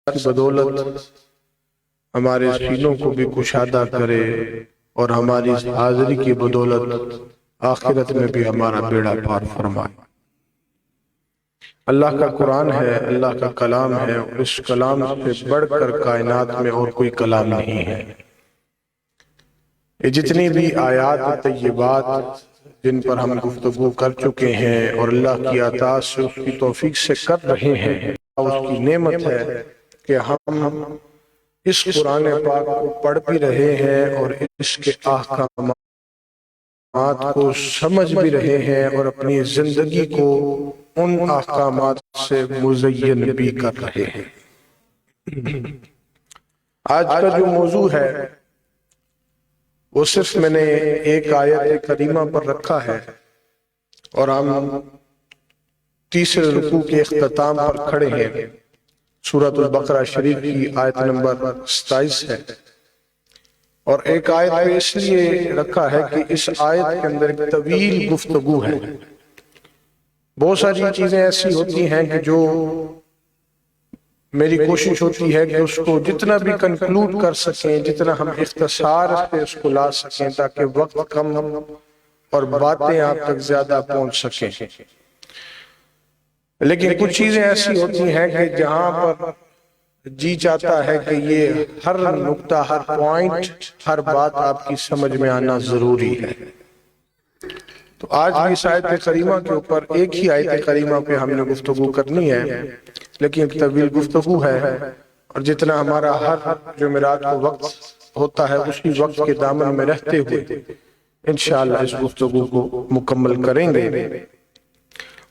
کی بدولت ہمارے سینوں کو بھی کشادہ کرے اور ہماری حاضری کی بدولت آخرت میں بھی ہمارا بیڑا پار فرمائے۔ اللہ کا قرآن ہے، اللہ کا کلام ہے، اور اس کلام سے بڑھ کر کائنات میں اور کوئی کلام نہیں ہے۔ یہ جتنی بھی آیات طیبات جن پر ہم گفتگو کر چکے ہیں اور اللہ کی عطا سے اس کی توفیق سے کر رہے ہیں، اس کی نعمت ہے کہ ہم اس قرآن پاک کو پڑھ بھی رہے ہیں اور اس کے احکامات کو سمجھ بھی رہے ہیں اور اپنی زندگی کو ان احکامات سے مزین بھی کر رہے ہیں۔ آج کا جو موضوع ہے وہ صرف میں نے ایک آیت کریمہ پر رکھا ہے اور ہم تیسرے رکوع کے اختتام پر کھڑے ہیں۔ سورۃ البقرہ شریف کی آیت نمبر 27 ہے، اور ایک آیت پہ اس لیے رکھا ہے کہ اس آیت کے اندر ایک طویل گفتگو ہے۔ بہت ساری چیزیں ایسی ہوتی ہیں کہ جو میری کوشش ہوتی ہے کہ اس کو جتنا بھی کنکلوڈ کر سکیں، جتنا ہم اختصار سے اس کو لا سکیں تاکہ وقت کم اور باتیں آپ تک زیادہ پہنچ سکیں۔ لیکن کچھ چیزیں ایسی ہوتی ہیں کہ جہاں پر جی چاہتا ہے کہ یہ ہر نقطہ، ہر پوائنٹ، ہر بات آپ کی سمجھ میں آنا ضروری ہے۔ تو آج بھی اس آیت کریمہ کے اوپر ایک ہی آیت کریمہ پہ ہم نے گفتگو کرنی ہے، لیکن ایک طویل گفتگو ہے، اور جتنا ہمارا ہر جمعرات کو وقت ہوتا ہے اسی وقت کے دامن میں رہتے ہوئے انشاءاللہ اس گفتگو کو مکمل کریں گے،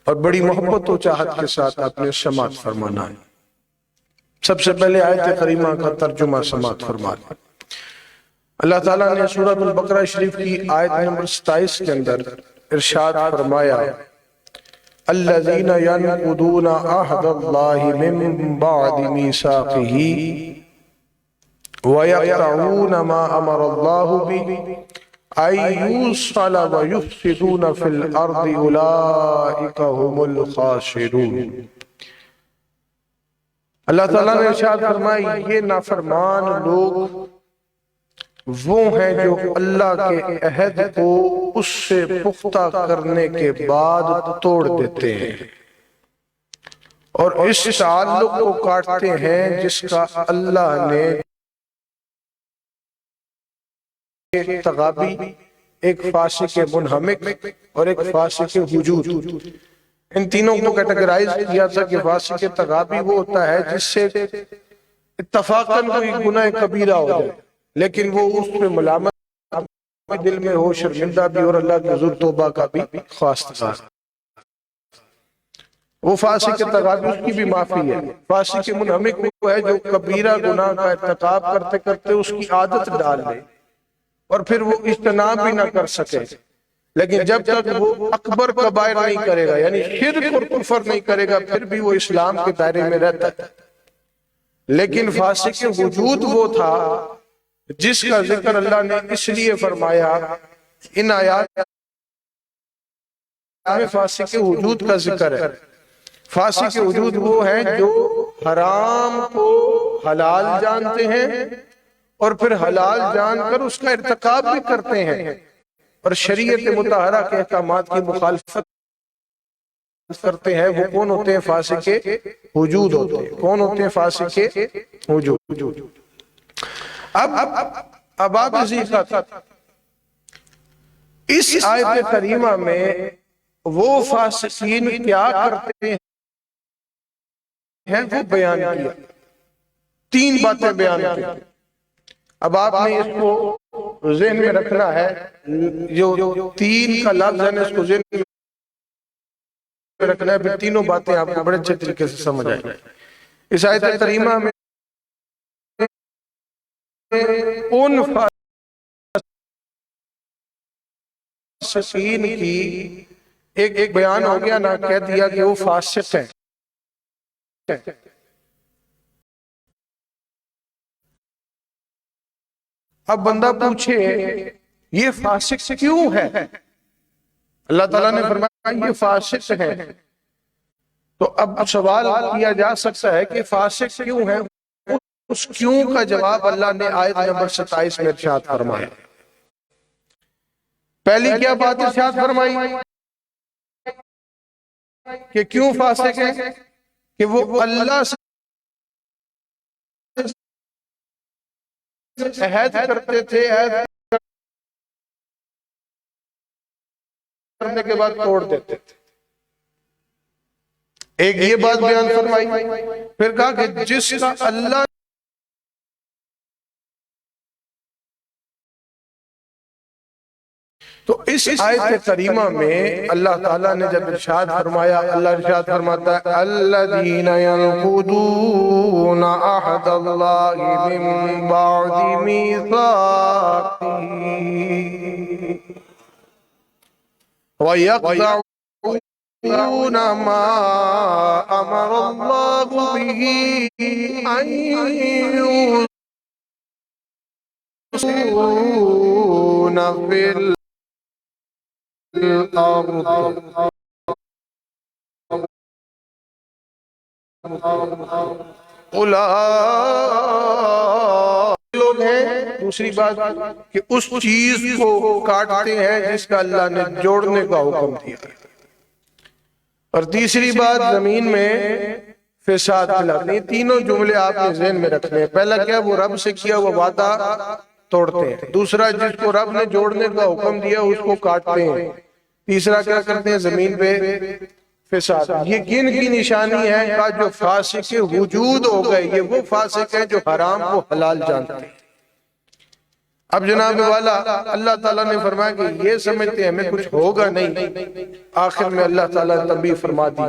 اور بڑی محبت و چاہت کے ساتھ آپ نے سماعت فرمانا ہے۔ سب سے پہلے آیت کریمہ کا ترجمہ سماعت فرمانا۔ اللہ تعالیٰ نے سورۃ البقرہ شریف کی آیت نمبر 27 کے اندر ارشاد فرمایا، الذین ینقضون عہد اللہ من بعد میثاقہ ویقطعون ما امر اللہ بہ ان یوصل ویفسدون فی الارض اولئک هم الخاسرون۔ اللہ تعالیٰ نے ارشاد فرمائی، یہ نافرمان لوگ وہ ہیں جو اللہ کے عہد کو اس سے پختہ کرنے کے بعد توڑ دیتے ہیں اور اس تعلق کو کاٹتے ہیں جس کا اللہ نے ایک تغابی، ایک فاسق منہمک اور ایک فاسق وجود، ان تینوں کو کیٹیگرائز کیا تھا کہ فاسق تغابی وہ ہوتا ہے جس سے اتفاقاً کوئی گناہ کبیرہ ہو جائے لیکن وہ اس پہ ملامت دل میں ہو، شرمندہ بھی اور اللہ کے حضور توبہ کا بھی خواستگار، وہ فاسق تغابی، اس کی بھی معافی ہے۔ فاسق منہمک وہ ہے جو کبیرہ گناہ کا ارتکاب کرتے کرتے اس کی عادت ڈال لے اور پھر وہ اجتناب بھی نہ کر سکے، لیکن جب تک وہ اکبر کبائر نہیں کرے گا یعنی شرک اور کفر نہیں کرے گا پھر بھی وہ اسلام کے دائرے میں رہتا ہے۔ لیکن فاسق وجود وہ تھا جس کا ذکر اللہ نے اس لیے فرمایا، ان آیات میں فاسق وجود کا ذکر ہے۔ فاسق وجود وہ ہیں جو حرام کو حلال جانتے ہیں اور پھر حلال جان کر اس کا ارتکاب بھی کرتے ہیں اور شریعت مطہرہ کے احکامات کی مخالفت کرتے ہیں۔ وہ کون ہوتے ہیں؟ فاسق وجود ہوتے ہیں۔ کون ہوتے ہیں فاسق وجود؟ اب آپ اس آیت کریمہ میں وہ فاسقین کیا کرتے ہیں وہ بیان کیا، تین باتیں بیان کی۔ اب آپ نے اس کو ذہن میں رکھنا ہے، جو تین کا لفظ ہے اس کو ذہن میں رکھنا ہے، پھر تینوں باتیں آپ کو بڑے اچھے طریقے سے سمجھ آئیں گے۔ اس آیت کریمہ میں ان فاسقین کی ایک بیان ہو گیا، نہ کہہ دیا کہ وہ فاسق ہیں۔ اب بندہ پوچھے یہ فاسق کیوں ہے؟ اللہ تعالیٰ نے فرمایا یہ فاسق ہیں، تو اب سوال کیا جا سکتا ہے کہ فاسق کیوں ہیں؟ اس کیوں کا جواب اللہ نے آیت نمبر 27 میں ارشاد فرمایا۔ پہلی کیا بات ارشاد فرمائی کہ کیوں فاسق ہیں، کہ وہ اللہ سے عہد کرتے تھے، عہد کرنے کے بعد توڑ دیتے تھے۔ ایک یہ بات بیان فرمائی، پھر کہا کہ جس کا اللہ تو اس آیت کریمہ میں اللہ تعالیٰ نے جب ارشاد فرمایا، اللہ ارشاد فرماتا ہے الذین ینقضون عہد اللہ من بعد میثاقہ وَيَقْطَعُونَ مَا أَمَرَ اللَّهُ بِهِ أَن يُوصَلَ فِي الْأَرْضِ لوگ ہیں۔ دوسری بات کہ اس چیز کو کاٹتے ہیں جس کا اللہ نے جوڑنے کا حکم دیا، اور تیسری بات زمین میں فساد پھیلاتے ہیں۔ تینوں جملے آپ نے ذہن میں رکھنے ہیں۔ پہلا کیا، وہ رب سے کیا وہ وعدہ توڑتے ہیں۔ دوسرا، جس کو رب نے جوڑنے کا حکم دیا اس کو کاٹتے ہیں۔ تیسرا کیا کرتے ہیں، زمین پہ فساد۔ یہ کن کی نشانی ہے کہ جو فاسق وجود ہو گئے، یہ وہ فاسق ہیں جو حرام کو حلال جانتے ہیں۔ اب جناب والا اللہ تعالیٰ نے فرمایا کہ یہ سمجھتے ہیں ہمیں کچھ ہوگا نہیں، آخر میں اللہ تعالیٰ نے تنبیہ فرما دی،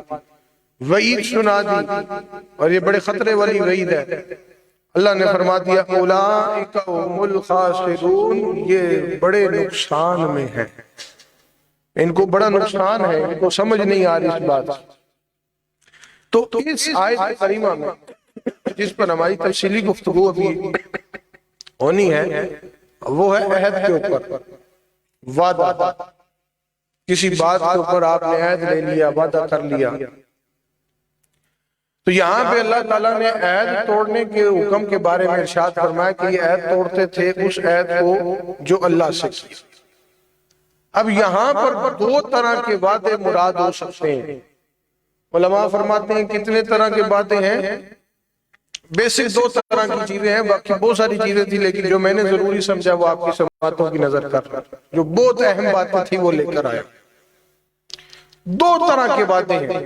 وعید سنا دی، اور یہ بڑے خطرے والی وعید ہے۔ اللہ نے فرما دیا اولئک هم الخاسرون، یہ بڑے نقصان میں ہیں، ان کو بڑا نقصان ہے، ان کو سمجھ نہیں آ رہی اس بات۔ تو اس آیت کریمہ میں جس پر ہماری تفصیلی گفتگو ابھی ہونی ہے وہ ہے عہد کے اوپر، وعدہ۔ کسی بات کے اوپر آپ نے عہد لے لیا، وعدہ کر لیا، تو یہاں پہ اللہ تعالیٰ نے عہد توڑنے کے حکم کے بارے میں ارشاد فرمایا کہ یہ عہد توڑتے تھے اس عہد کو جو اللہ سے کیا۔ اب یہاں پر دو طرح کے وعدے مراد ہو سکتے ہیں۔ علماء فرماتے ہیں کتنے طرح کے وعدے ہیں، بیسک دو طرح کی چیزیں ہیں، باقی بہت ساری چیزیں تھی لیکن جو میں نے ضروری سمجھا وہ آپ کی سب باتوں کی نظر کر رہا، جو بہت اہم باتیں تھی وہ لے کر آیا۔ دو طرح کے وعدے ہیں۔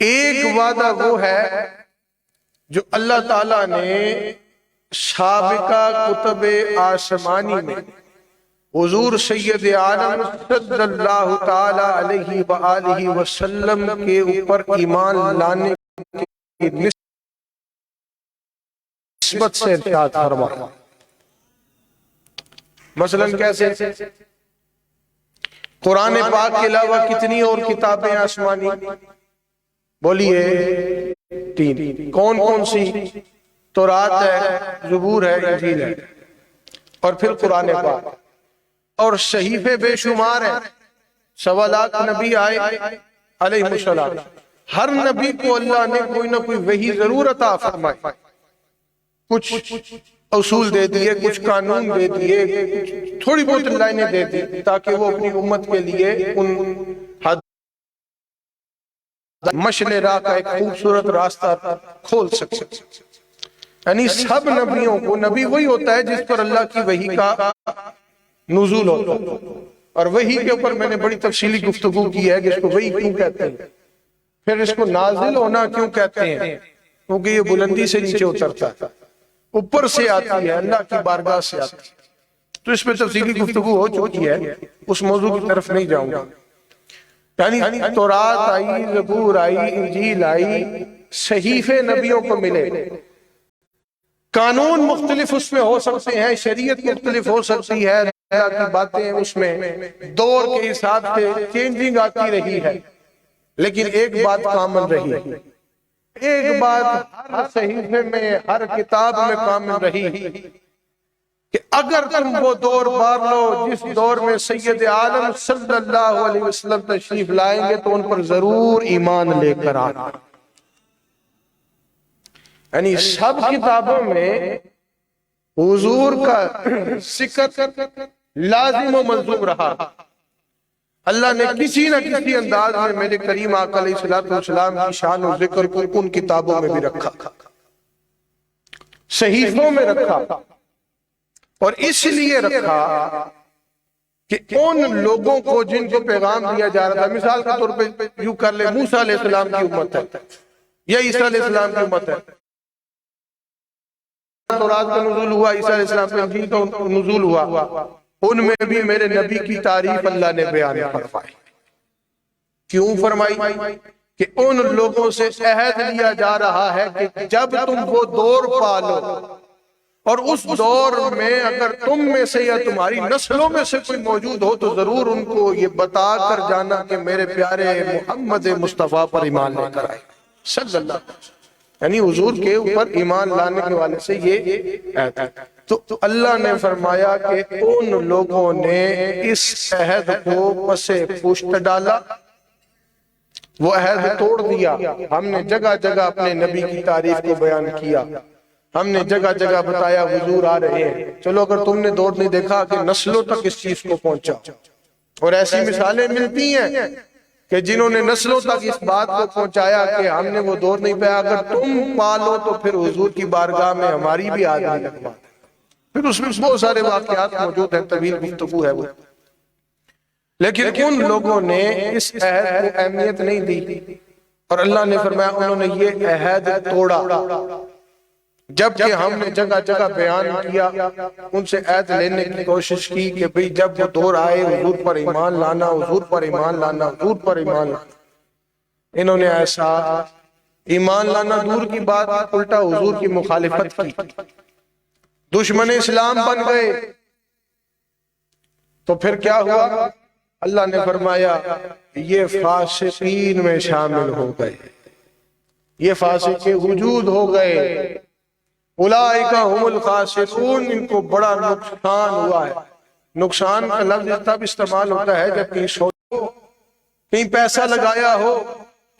ایک وعدہ وہ ہے جو اللہ تعالیٰ نے سابقہ کتب آسمانی میں حضور سید عالم صلی اللہ تعالی علیہ وآلہ وسلم کے اوپر ایمان لانے کی نسبت سے ارشاد فرمایا۔ مثلا کیسے؟ قرآن پاک کے علاوہ کتنی اور کتابیں آسمانی؟ بولیے، تین۔ کون کون سی؟ تورات ہے، زبور ہے، انجیل ہے، اور پھر قرآن پاک، اور صحیفے بے شمار ہیں۔ 1.25 لاکھ نبی آئے علیہ السلام، ہر نبی کو اللہ نے کوئی نہ کوئی وحی ضرور عطا فرمائی، کچھ اصول دے دیے، کچھ قانون دے دیے، تھوڑی بہت لائنیں دے دی تاکہ وہ اپنی امت کے لیے ان مشعل راہ کا ایک خوبصورت راستہ کھول سکے۔ یعنی سب نبیوں کو، نبی وہی ہوتا ہے جس پر اللہ کی وحی کا نزول ہوتا ہے، اور وحی کے اوپر میں نے بڑی تفصیلی گفتگو کی ہے کہ اس کو وحی کیوں کہتے ہیں، پھر اس کو نازل ہونا کیوں کہتے ہیں، کیونکہ یہ بلندی سے نیچے اترتا ہے، اوپر سے آتی ہے، اللہ کی بارگاہ سے آتی ہے۔ تو اس پہ تفصیلی گفتگو ہو چکی ہے، اس موضوع کی طرف نہیں جاؤں گا۔ یعنی تورات آئی، زبور آئی، انجیل آئی، صحیفے نبیوں کو ملے، قانون مختلف اس میں ہو سکتے ہیں، شریعت مختلف ہو سکتی ہے، اللہ کی باتیں اس میں دور کے حساب سے چینجنگ آتی رہی ہے، لیکن ایک بات کامن رہی، ایک بات ہر صحیفے میں، ہر کتاب میں کامن رہی کہ اگر تم وہ دور پار لو جس دور میں سید عالم صلی اللہ علیہ وسلم تشریف لائیں گے تو ان پر ضرور ایمان لے کر آنا۔ یعنی سب کتابوں میں حضور کا ذکر لازم و ملزوم رہا. اللہ نے کسی نہ کسی انداز میں میرے کریم آقا علیہ السلام کی شان و ذکر کو ان کتابوں میں بھی رکھا، صحیفوں میں رکھا. اور اس لیے رکھا کہ ان لوگوں کو جن کو پیغام دیا جا رہا تھا، مثال کے طور پہ یوں کر لے موسیٰ علیہ السلام کی امت ہے یا عیسیٰ علیہ السلام کی امت ہے، تورات کا نزول ہوا، عیسیٰ علیہ السلام پہ انجیل کا نزول ہوا، ان میں بھی میرے نبی کی تعریف اللہ نے بیان فرمائی. کیوں فرمائی؟ کہ ان لوگوں سے عہد لیا جا رہا ہے کہ جب تم وہ دور پالو اور اس دور میں اگر تم میں سے یا تمہاری نسلوں میں سے کوئی موجود ہو تو ضرور ان کو یہ بتا کر جانا کہ میرے پیارے محمد مصطفیٰ پر ایمان لے کر آئے صلی اللہ علیہ وسلم. یعنی حضور کے اوپر ایمان لانے کے والے سے یہ عہد ہے. تو اللہ نے فرمایا کہ ان لوگوں نے اس عہد کو پس پشت ڈالا، وہ عہد توڑ دیا. ہم نے جگہ جگہ اپنے نبی کی تعریف کو بیان کیا، ہم نے جگہ جگہ بتایا حضور آ رہے ہیں. چلو اگر تم نے دور نہیں دیکھا کہ نسلوں تک اس چیز کو پہنچا، اور ایسی مثالیں ملتی ہیں کہ جنہوں نے نسلوں تک اس بات کو پہنچایا کہ ہم نے وہ دور نہیں پایا، اگر تم پالو تو پھر حضور کی بارگاہ میں ہماری بھی آدمی لگوا. پھر اس میں بہت سارے واقعات موجود ہیں، طویل گفتگو ہے وہ. لیکن ان لوگوں نے اس عہد کو اہمیت نہیں دی، اور اللہ نے فرمایا انہوں نے یہ عہد توڑا. جبکہ ہم نے جگہ جگہ بیان کیا، ان سے عہد لینے کی کوشش کی کہ بھئی جب وہ دور آئے حضور پر ایمان لانا، حضور پر ایمان لانا، حضور پر ایمان لانا. انہوں نے ایسا ایمان لانا دور کی بات، الٹا حضور کی مخالفت کی، دشمن اسلام بن گئے. تو پھر کیا ہوا؟ اللہ نے فرمایا یہ فاسقین میں شامل ہو گئے، یہ فاسق کے وجود ہو گئے. اولئک هم الخاسرون، ان کو بڑا نقصان ہوا ہے. نقصان کا لفظ تب استعمال ہوتا ہے جب کہیں پیسہ لگایا ہو،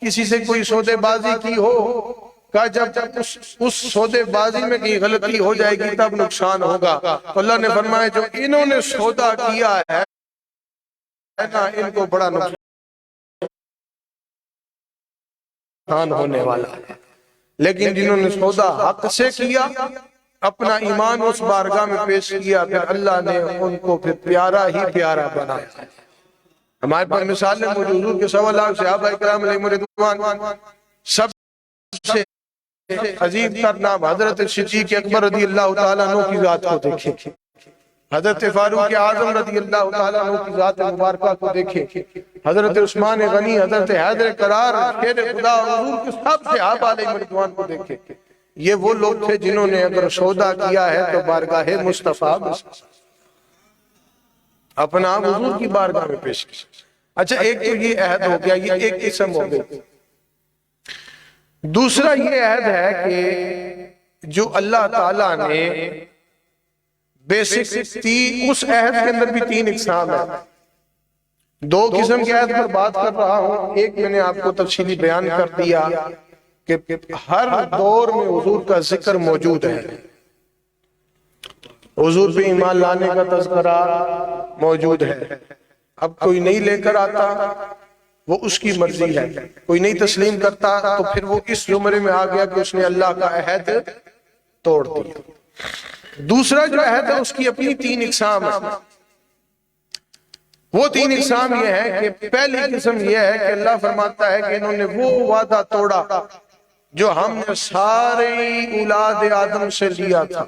کسی سے کوئی سودے بازی کی ہو، کہ جب اس سودے بازی میں کہیں غلطی ہو جائے گی تب نقصان ہوگا. تو اللہ نے فرمایا جو انہوں نے سودا کیا ہے نا، ان کو بڑا نقصان ہونے والا ہے. لیکن جنہوں نے سودا حق سے کیا، اپنا ایمان اس بارگاہ میں پیش کیا، پھر اللہ نے ان کو پھر پیارا ہی پیارا بنایا. ہمارے پاس مثالیں موجود، حضور کے 1.25 لاکھ صحابہ کرام علیہم رضوان، سب سے عظیم تر نام حضرت صدیق اکبر رضی اللہ تعالیٰ عنہ کی ذات کو دیکھیں، حضرت فاروق اعظم رضی اللہ تعالیٰ عنہ کی ذات مبارکہ کو دیکھیں، حضرت عثمان غنی، حضرت حیدر قرار، شیر خدا، حضور کے سب صحابہ علیہ رضوان کو دیکھیں. یہ وہ لوگ تھے جنہوں نے اگر سودا کیا ہے تو بارگاہ مصطفیٰ اپنا حضور کی بارگاہ میں پیش کیا. اچھا، ایک تو یہ عہد ہو گیا، یہ ایک قسم ہو گئی. دوسرا یہ عہد ہے کہ جو اللہ تعالیٰ نے بیسک اس عہد کے اندر بھی 3 اقسام ہیں. 2 قسم کے عہد پر بات کر رہا ہوں. ایک میں نے آپ کو تفصیلی بیان کر دیا کہ ہر دور میں حضور کا ذکر موجود ہے، حضور پہ ایمان لانے کا تذکرہ موجود ہے. اب کوئی نہیں لے کر آتا وہ اس کی مرضی ہے، کوئی نہیں تسلیم کرتا تو پھر وہ اس زمرے میں آ گیا کہ اس نے اللہ کا عہد توڑ دیا. دوسرا جو عہد ہے اس کی اپنی 3 اقسام ہیں. وہ 3 اقسام یہ ہے کہ پہلی قسم یہ ہے کہ اللہ فرماتا ہے کہ انہوں نے وہ وعدہ توڑا جو ہم نے ساری اولاد آدم سے لیا تھا،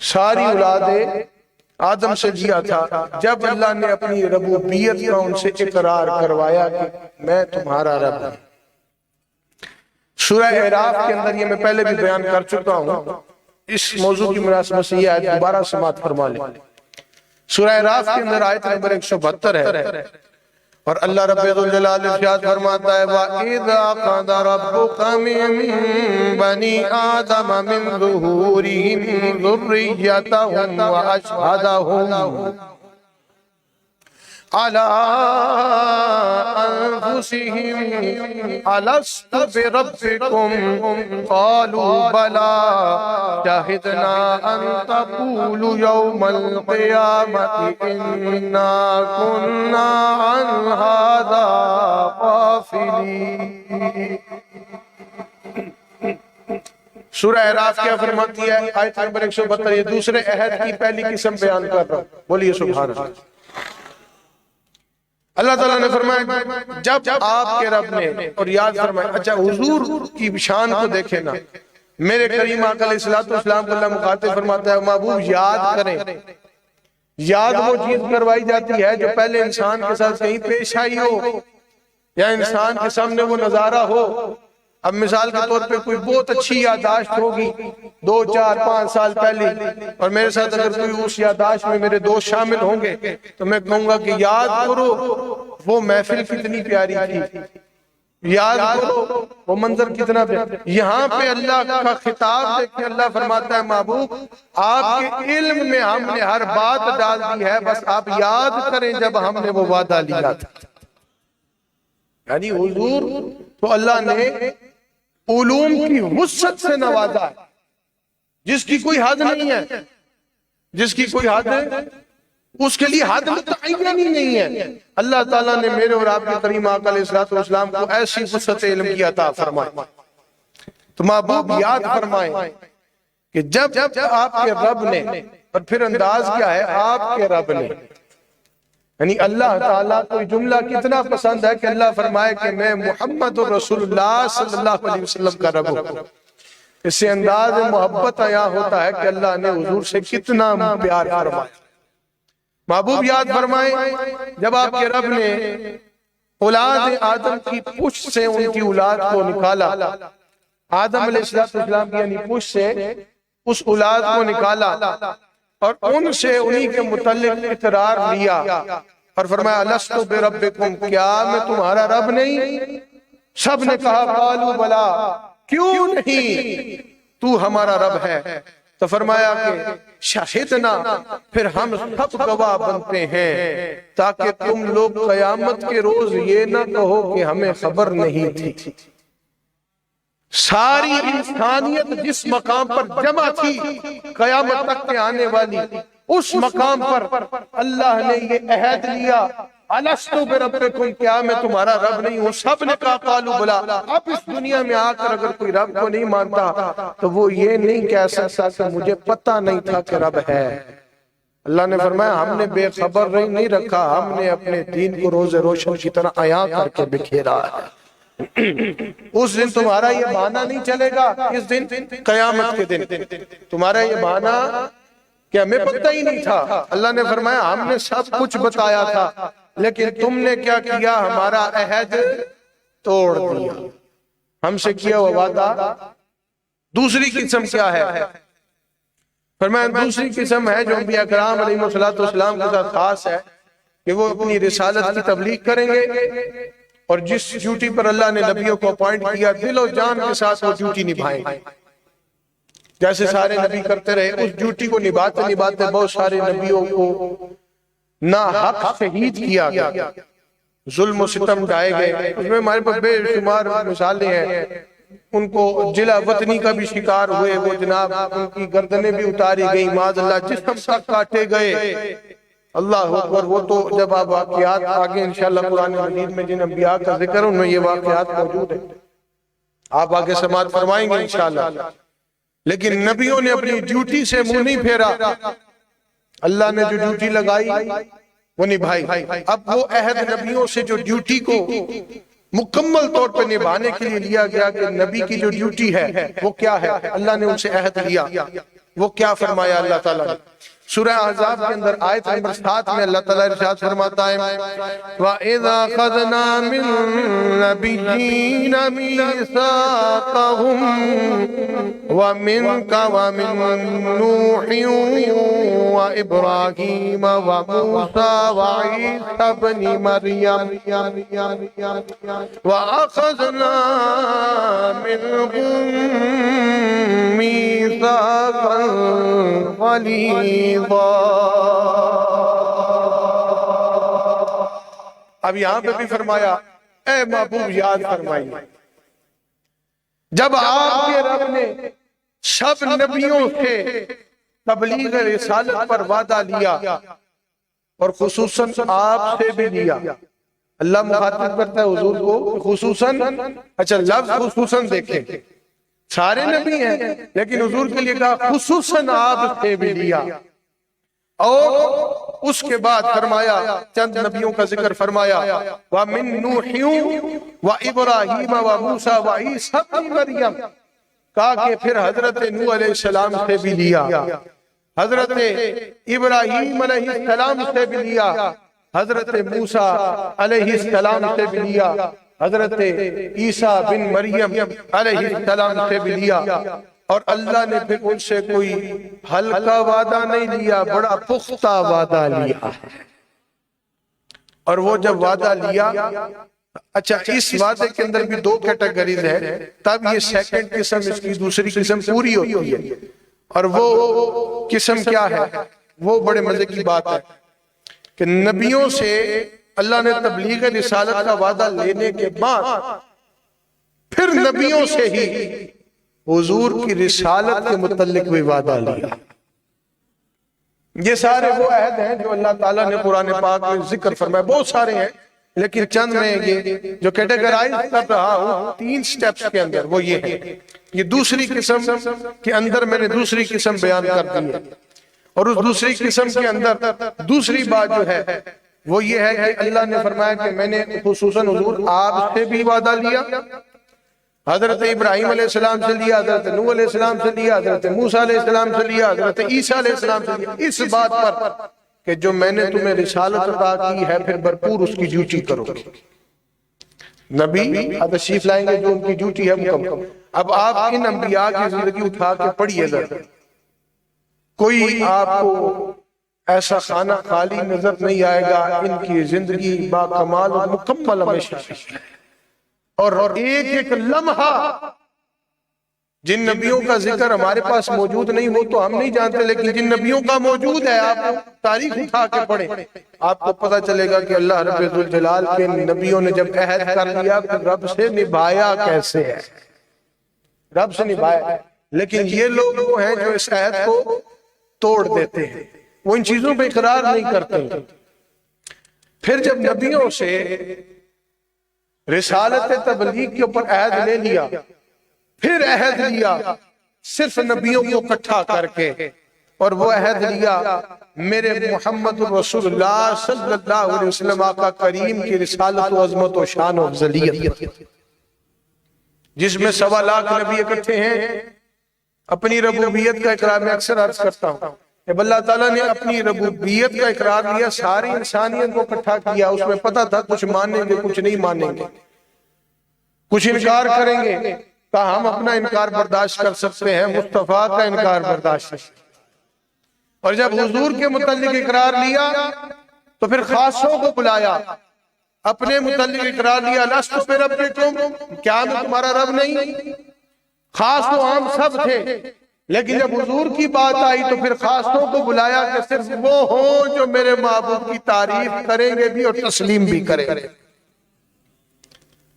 ساری اولاد آدم سے لیا تھا. جب اللہ نے اپنی ربوبیت کا ان سے اقرار کروایا کہ میں تمہارا رب ہوں. سورہ اعراف کے اندر یہ میں پہلے بھی بیان کر چکا ہوں، اس موضوع کی مناسبت سے یہ آیت دوبارہ سماعت فرما لیں. سورہ اعراف کے اندر آیت نمبر 172 ہے، اور اللہ رب الجلال ارشاد فرماتا ہے وَإِذَا قَضَ رَبُّكَ مِن بَنِي آدَمَ مِن ظُهُورِهِمْ ذُرِّيَّتَهُمْ وَأَشْهَدَهُمْ على أنفسهم ألست بربكم قالوا بلى شهدنا أن تقولوا يوم القيامة إنا كنا عن هذا غافلين. سورہ اعراف کیا فرماتی ہے؟ آیت نمبر 172. یہ دوسرے عہد کی پہلی قسم بیان کر رہا ہوں. بولیے سبحان اللہ. اللہ تعالیٰ نے فرمایا جب آپ کے رب نے، اور یاد فرمائے، اچھا حضور کی شان کو دیکھیں نا. میرے کریم آقا علیہ السلام کو اللہ مخاطب فرماتا ہے محبوب یاد کریں. یاد وہ چیز کروائی جاتی ہے جو پہلے انسان کے ساتھ کہیں پیش آئی ہو یا انسان کے سامنے وہ نظارہ ہو. اب مثال کے طور پہ کوئی بہت اچھی یادداشت ہوگی 2 4 5 سال پہلے، اور میرے ساتھ اگر کوئی اس یادداشت میں میرے دوست شامل ہوں گے تو میں کہوں گا کہ یاد کرو وہ محفل کتنی پیاری تھی، یاد کرو وہ منظر کتنا پیارا. یہاں پہ اللہ کا خطاب دیکھیں، اللہ فرماتا ہے محبوب آپ کے علم میں ہم نے ہر بات ڈال دی ہے، بس آپ یاد کریں جب ہم نے وہ وعدہ لیا تھا. یعنی حضور تو اللہ نے علوم کی وسعت سے نوازا ہے جس کی کوئی حد نہیں ہے، جس کی کوئی حد ہے اس کے لیے حد متعین ہی نہیں ہے. اللہ تعالیٰ نے میرے اور آپ کے کریم آقا علیہ السلام کو ایسی وسعت علم کی عطا فرمائی. تو محبوب یاد فرمائیں کہ جب آپ کے رب نے، اور پھر انداز کیا ہے آپ کے رب نے، یعنی اللہ تعالیٰ کو جملہ کتنا پسند ہے کہ اللہ فرمائے کہ میں محمد رسول اللہ صلی اللہ علیہ وسلم کا رب ہوں. اس سے انداز محبت عیاں ہوتا ہے کہ اللہ نے حضور سے کتنا پیار فرمایا. محبوب یاد فرمائیں جب آپ کے رب نے اولاد آدم کی پشت سے ان کی اولاد کو نکالا، آدم علیہ السلام کی یعنی پشت سے اس اولاد کو نکالا اور ان سے انہی کے متعلق اقرار لیا اور فرمایا لست بربکم، کیا میں تمہارا رب نہیں؟ سب نے کہا قالوا بلا، کیوں نہیں، تو ہمارا رب ہے. تو فرمایا کہ شاہدنا، پھر ہم سب گواہ بنتے ہیں تاکہ تم لوگ قیامت کے روز یہ نہ کہو کہ ہمیں خبر نہیں تھی. ساری انسانیت جس مقام پر جمع تھی قیامت تک کے آنے والی، اس مقام پر اللہ نے یہ عہد لیا الستو بربکم، کیا میں تمہارا رب نہیں ہوں؟ سب نے کہا قالوا بلا. اب اس دنیا میں آ کر اگر کوئی رب کو نہیں مانتا تو وہ یہ نہیں کہہ سکتا کہ مجھے پتہ نہیں تھا کہ رب ہے. اللہ نے فرمایا ہم نے بے خبر نہیں رکھا، ہم نے اپنے دین کو روز روشن کی طرح عیاں کر کے بکھیرا ہے. اس دن تمہارا یہ بہانہ نہیں چلے گا، اس دن قیامت کے دن تمہارا یہ بہانہ کہ ہمیں پتہ ہی نہیں تھا. اللہ نے فرمایا ہم نے سب کچھ بتایا تھا لیکن تم نے کیا کیا، ہمارا عہد توڑ دیا، ہم سے کیا ہوا وعدہ. دوسری قسم کیا ہے؟ فرمایا دوسری قسم ہے جو انبیاء کرام علیہ السلام کے ساتھ خاص ہے کہ وہ اپنی رسالت کی تبلیغ کریں گے اور جس ڈیوٹی پر اللہ نے نبیوں کو اپوائنٹ کیا دل و جان کے ساتھ وہ ڈیوٹی نبھائیں گے. جیسے سارے نبی کرتے رہے اس ڈیوٹی کو نبھاتے بہت سارے نبیوں کو ناحق شہید کیا گیا، ظلم و ستم ڈھائے گئے. اس میں ہمارے پاس بے شمار مثالیں ہیں. ان کو جلا وطنی کا بھی شکار ہوئے، وہ جناب ان کی گردنیں بھی اتاری گئی، معاذ اللہ جسم تک کاٹے گئے. اللہ اکبر. وہ تو جب آپ واقعات آگے انشاءاللہ قرآن مجید میں جن انبیاء کا ذکر ان میں یہ واقعات موجود ہیں، آپ آگے سماعت فرمائیں گے انشاءاللہ. لیکن نبیوں نے اپنی ڈیوٹی سے منہ نہیں پھیرا، اللہ نے جو ڈیوٹی لگائی وہ نبھائی. اب وہ عہد نبیوں سے جو ڈیوٹی کو مکمل طور پر نبھانے کے لیے لیا گیا کہ نبی کی جو ڈیوٹی ہے وہ کیا ہے، اللہ نے ان سے عہد لیا. وہ کیا فرمایا اللہ تعالیٰ نے؟ سورہ احزاب کے اندر آیت نمبر 7 میں اللہ تعالیٰ ارشاد فرماتا ہے وَإِذَا خَذْنَا مِن نَبِيِّينَ مِيثَاقَهُمْ وَمِنْكَ وَمِن نُوحٍ وَإِبْرَاهِيمَ وَمُوسَى وَعِيسَى ابْنِ مَرْيَمَ وَأَخَذْنَا مِنْهُم مِيثَاقًا غَلِيظًا. اب یہاں پہ بھی فرمایا اے محبوب یاد فرمائیے جب آپ کے رب نے سب نبیوں سے تبلیغ رسالت پر وعدہ لیا اور خصوصاً آپ سے بھی لیا. اللہ مخاطب کرتا ہے حضور کو خصوصاً. اچھا لفظ خصوصاً دیکھیں سارے نبی ہیں لیکن حضور کے لیے کہا خصوصاً آپ سے بھی لیا. اور اس کے بعد فرمایا چند نبیوں کا ذکر فرمایا وَمِن نُوحٍ وَإِبْرَاهِيمَ وَمُوسَى وَعِيسَىٰ ابْنِ مَرْيَمَ. کہا کہ پھر حضرت نوح علیہ السلام سے بھی لیا, حضرت ابراہیم علیہ السلام سے بھی لیا, حضرت موسیٰ علیہ السلام سے بھی لیا, حضرت عیسیٰ بن مریم علیہ السلام سے بھی لیا. اور اللہ نے پھر ان سے کوئی ہلکا وعدہ نہیں لیا, بڑا پختہ وعدہ لیا. اور وہ جب وعدہ لیا, اچھا اس وعدے کے اندر بھی دو کیٹیگریز ہیں, تب یہ سیکنڈ قسم اس کی دوسری قسم پوری ہوتی ہے. اور وہ قسم کیا ہے, وہ بڑے مزے کی بات ہے کہ نبیوں سے اللہ نے تبلیغ رسالت کا وعدہ لینے کے بعد پھر نبیوں سے ہی حضور کی رسالت کے متعلق بھی وعدہ لیا. یہ سارے وہ عہد ہیں جو اللہ تعالیٰ نے قرآن پاک میں ذکر فرمایا, بہت سارے ہیں لیکن چند میں یہ جو کیٹیگرائز کر رہا ہوں 3 سٹیپس کے اندر وہ یہ ہے. یہ دوسری قسم کے اندر میں نے دوسری قسم بیان کر دی ہے. اور اس دوسری قسم کے اندر دوسری بات جو ہے وہ یہ ہے کہ اللہ نے فرمایا کہ میں نے خصوصاً حضور آپ سے بھی وعدہ لیا, حضرت ابراہیم علیہ السلام سے لیا, حضرت نوح علیہ السلام سے لیا, حضرت موسیٰ علیہ السلام سے لیا, حضرت عیسیٰ علیہ السلام سے لیا, اس بات پر کہ جو میں نے تمہیں رسالت عطا کی ہے پھر بھرپور اس کی ڈیوٹی کرو. نبی تشریف لائیں گے جو ان کی ڈیوٹی ہے مکمل. اب آپ ان انبیاء کی زندگی اٹھا کے پڑھیے ذرا, کوئی آپ کو ایسا خانہ خالی نظر نہیں آئے گا. ان کی زندگی با کمال و مکمل ہمیشہ, اور ایک ایک لمحہ جن نبیوں کا ذکر ہمارے پاس موجود نہیں وہ تو ہم نہیں جانتے, لیکن جن نبیوں کا موجود ہے آپ تاریخ اٹھا کے پڑھیں, آپ کو پتہ چلے گا کہ اللہ رب الجلال کے نبیوں نے جب عہد کر لیا تو رب سے نبھایا کیسے ہے, رب سے نبھایا. لیکن یہ لوگ وہ ہیں جو اس عہد کو توڑ دیتے ہیں, وہ ان چیزوں پہ اقرار نہیں کرتے. پھر جب نبیوں سے رسالت تبلیغ کے اوپر عہد لے لیا, پھر عہد لیا صرف نبیوں کو اکٹھا کر کے, اور وہ عہد لیا میرے محمد رسول اللہ صلی اللہ علیہ وسلم آقا کریم کی رسالت و عظمت و شان و افضلیت, جس میں 1.25 لاکھ نبی اکٹھے ہیں. اپنی ربوبیت کا اقرار میں اکثر عرض کرتا ہوں کہ اللہ تعالیٰ نے اپنی ربوبیت کا اقرار لیا, ساری انسانیت کو اکٹھا کیا. اس میں پتہ تھا کچھ مانیں گے کچھ نہیں مانیں گے, کچھ انکار کریں گے, کہا ہم اپنا انکار برداشت کر سکتے ہیں, مصطفیٰ کا انکار برداشت. اور جب حضور کے متعلق اقرار لیا تو پھر خاصوں کو بلایا, اپنے متعلق اقرار لیا لستو بربکم, کیا میں تمہارا رب نہیں. خاص تو عام سب تھے, لیکن جب حضور کی بات آئی تو پھر خاصوں کو بلایا کہ صرف وہ ہوں جو میرے معبود کی تعریف کریں گے بھی اور تسلیم بھی کریں گے.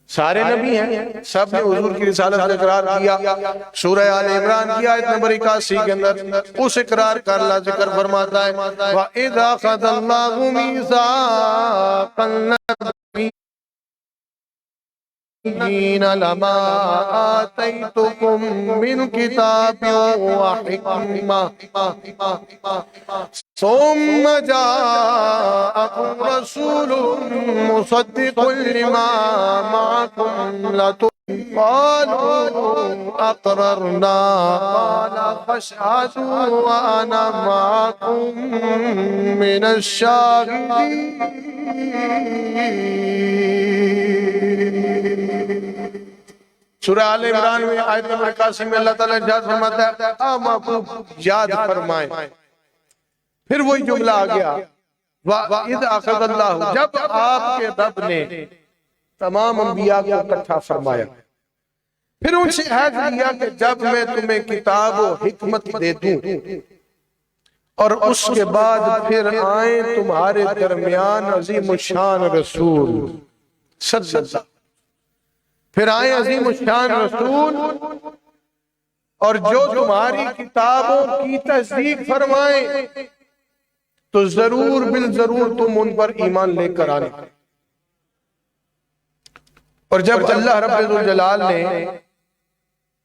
سارے نبی ہیں, سب نے حضور کی رسالت کا اقرار کیا. سورہ آل عمران کی آیت نمبر 81 کے اندر اس اقرار کا اللہ ذکر فرماتا ہے وَإِذَا أَخَذَ اللَّهُ مِيثَاقَ النَّبِيِّينَ لَمَا آتَيْتُكُم مِّن كِتَابٍ وَحِكْمَةٍ ثُمَّ جَاءَكُمْ رَسُولٌ مُصَدِّقٌ لِّمَا مَعَكُمْ قَالُوا أَقْرَرْنَا قَالَ فَاشْهَدُوا وَأَنَا مَعَكُم مِّنَ الشَّاهِدِينَ. سورہ آل عمران میں آیت نمبر 81 میں اللہ تعالیٰ ارشاد فرماتا ہے محبوب یاد فرمائیں. پھر وہی جملہ آ گیا وَإِذْ أَخَذَ اللَّهُ, جب آپ کے رب نے تمام انبیاء کو اکٹھا فرمایا, پھر ان سے عہد لیا کہ جب میں تمہیں کتاب و حکمت دے دوں اور اس کے بعد پھر آئیں تمہارے درمیان عظیم الشان رسول صلی اللہ، پھر آئیں عظیم الشان رسول اور جو تمہاری کتابوں کی تصدیق فرمائیں تو ضرور بالضرور تم ان پر ایمان لے کر آنے۔ اور جب اللہ رب الجلال نے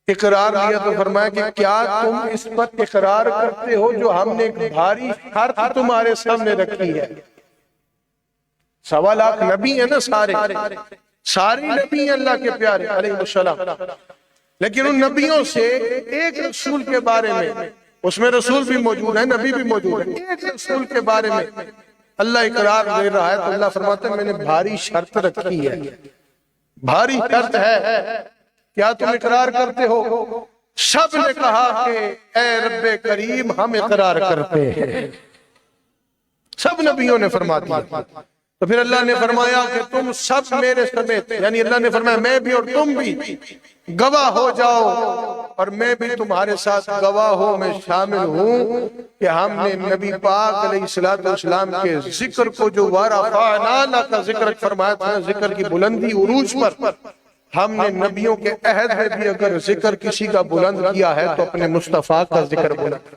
اقرار لیا تو فرمایا کہ کیا تم اس پر اقرار کرتے ہو جو ہم نے ایک بھاری شرط تمہارے سامنے رکھی ہے؟ 1.25 لاکھ نبی ہیں نا، سارے نبی ہیں اللہ کے پیارے علیہ السلام، لیکن ان نبیوں سے ایک رسول کے بارے میں، اس میں رسول بھی موجود ہے، نبی بھی موجود ہے، ایک رسول کے بارے میں اللہ اقرار دے رہا ہے تو اللہ فرماتا ہے میں نے بھاری شرط رکھی ہے، بھاری شرط ہے، کیا تم اقرار کرتے ہو؟ سب نے کہا کہ اے رب کریم ہم اقرار کرتے ہیں، سب نبیوں نے فرما دیا۔ تو پھر اللہ نے فرمایا کہ تم سب میرے سمیت، یعنی اللہ نے فرمایا میں بھی اور تم بھی گواہ ہو جاؤ، اور میں بھی تمہارے ساتھ گواہوں میں شامل ہوں کہ ہم نے نبی پاک علیہ السلام کے ذکر کو جو وَرَفَعْنَا کا ذکر فرمایا تھا، ذکر کی بلندی عروج پر، ہم نے نبیوں کے عہد میں بھی اگر ذکر کسی کا بلند کیا ہے تو اپنے مصطفیٰ کا ذکر بلند۔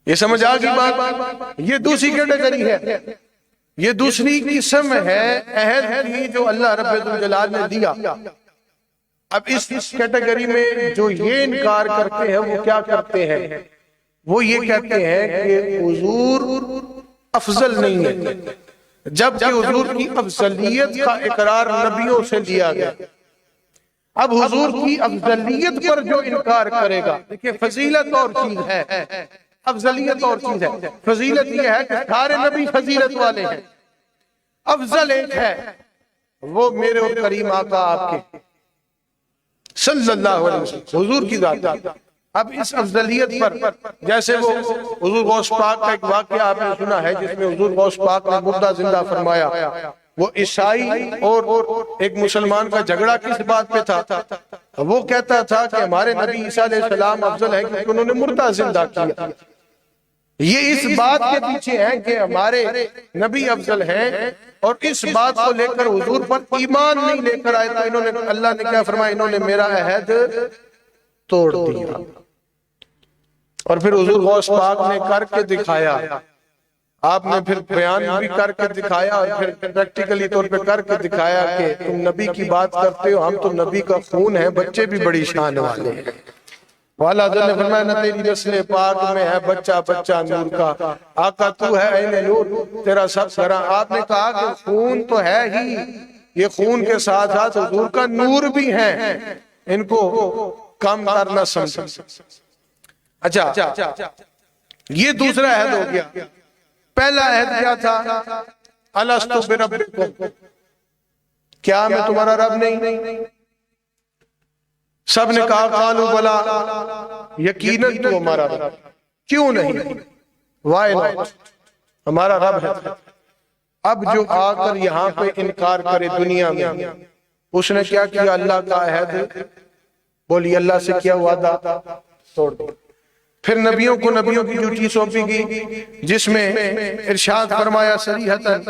یہ سمجھ آگئی بات؟ یہ دوسری کیٹیگری ہے، یہ دوسری قسم ہے عہد کی جو اللہ رب الجلال نے دیا۔ اب اس کیٹیگری میں جو یہ انکار کرتے ہیں وہ کیا کرتے ہیں؟ وہ یہ کہتے ہیں کہ حضور افضل نہیں ہے، جبکہ حضور کی افضلیت کا اقرار نبیوں سے لیا گیا۔ اب حضور کی افضلیت پر جو انکار کرے گا، دیکھیں فضیلت اور چیز ہے، افضلیت اور چیز ہے۔ فضیلت یہ ہے کہ سارے نبی فضیلت والے ہیں، افضل ایک ہے، وہ میرے اور کریم آقا آپ کے صلی اللہ علیہ وسلم حضور کی ذات۔ اب اس افضلیت پر جیسے وہ حضور غوث پاک کا ایک واقعہ آپ نے سنا ہے جس میں حضور غوث پاک نے مردہ زندہ فرمایا، وہ عیسائی اور ایک مسلمان کا جھگڑا کس بات پہ تھا؟ وہ کہتا تھا کہ ہمارے نبی عیسیٰ علیہ السلام افضل ہے کیونکہ انہوں نے مردہ زندہ کیا۔ یہ اس بات کے پیچھے ہیں کہ ہمارے نبی افضل ہیں، اور اس بات کو لے کر حضور پر ایمان نہیں لے کر آئے تو انہوں نے، اللہ نے کیا فرمایا، انہوں نے میرا عہد توڑ دیا۔ اور پھر حضور غوث پاک نے کر کے دکھایا، آپ نے پھر بیان بھی کر کے دکھایا اور پھر پریکٹیکلی طور پہ کر کے دکھایا کہ تم نبی کی بات کرتے ہو، ہم تو نبی کا خون ہے، بچے بھی بڑی شان والے ہیں۔ والا نے فرمایا نہ تیری نسل پاک میں ہے بچہ بچہ نور کا، آقا تو ہے عین نور تیرا سب سرا۔ آپ نے کہا کہ خون تو ہے ہی، یہ خون کے ساتھ ساتھ حضور کا نور بھی ہے، ان کو کم کرنا سمجھ۔ اچھا یہ دوسرا عہد ہو گیا۔ پہلا عہد کیا تھا؟ الستو بربکم، کیا میں تمہارا رب نہیں؟ سب نے کہا قالوا بلا، یقیناً تو ہمارا رب، کیوں نہیں؟ وائی ناٹ، ہمارا رب ہے۔ اب جو آ کر یہاں پہ انکار کرے دنیا میں، اس نے کیا کیا؟ اللہ کا عہد بولی، اللہ سے کیا وعدہ توڑ دیا۔ پھر نبیوں کو نبیوں کی ڈیوٹی سونپی گئی جس میں ارشاد فرمایا صریحتاً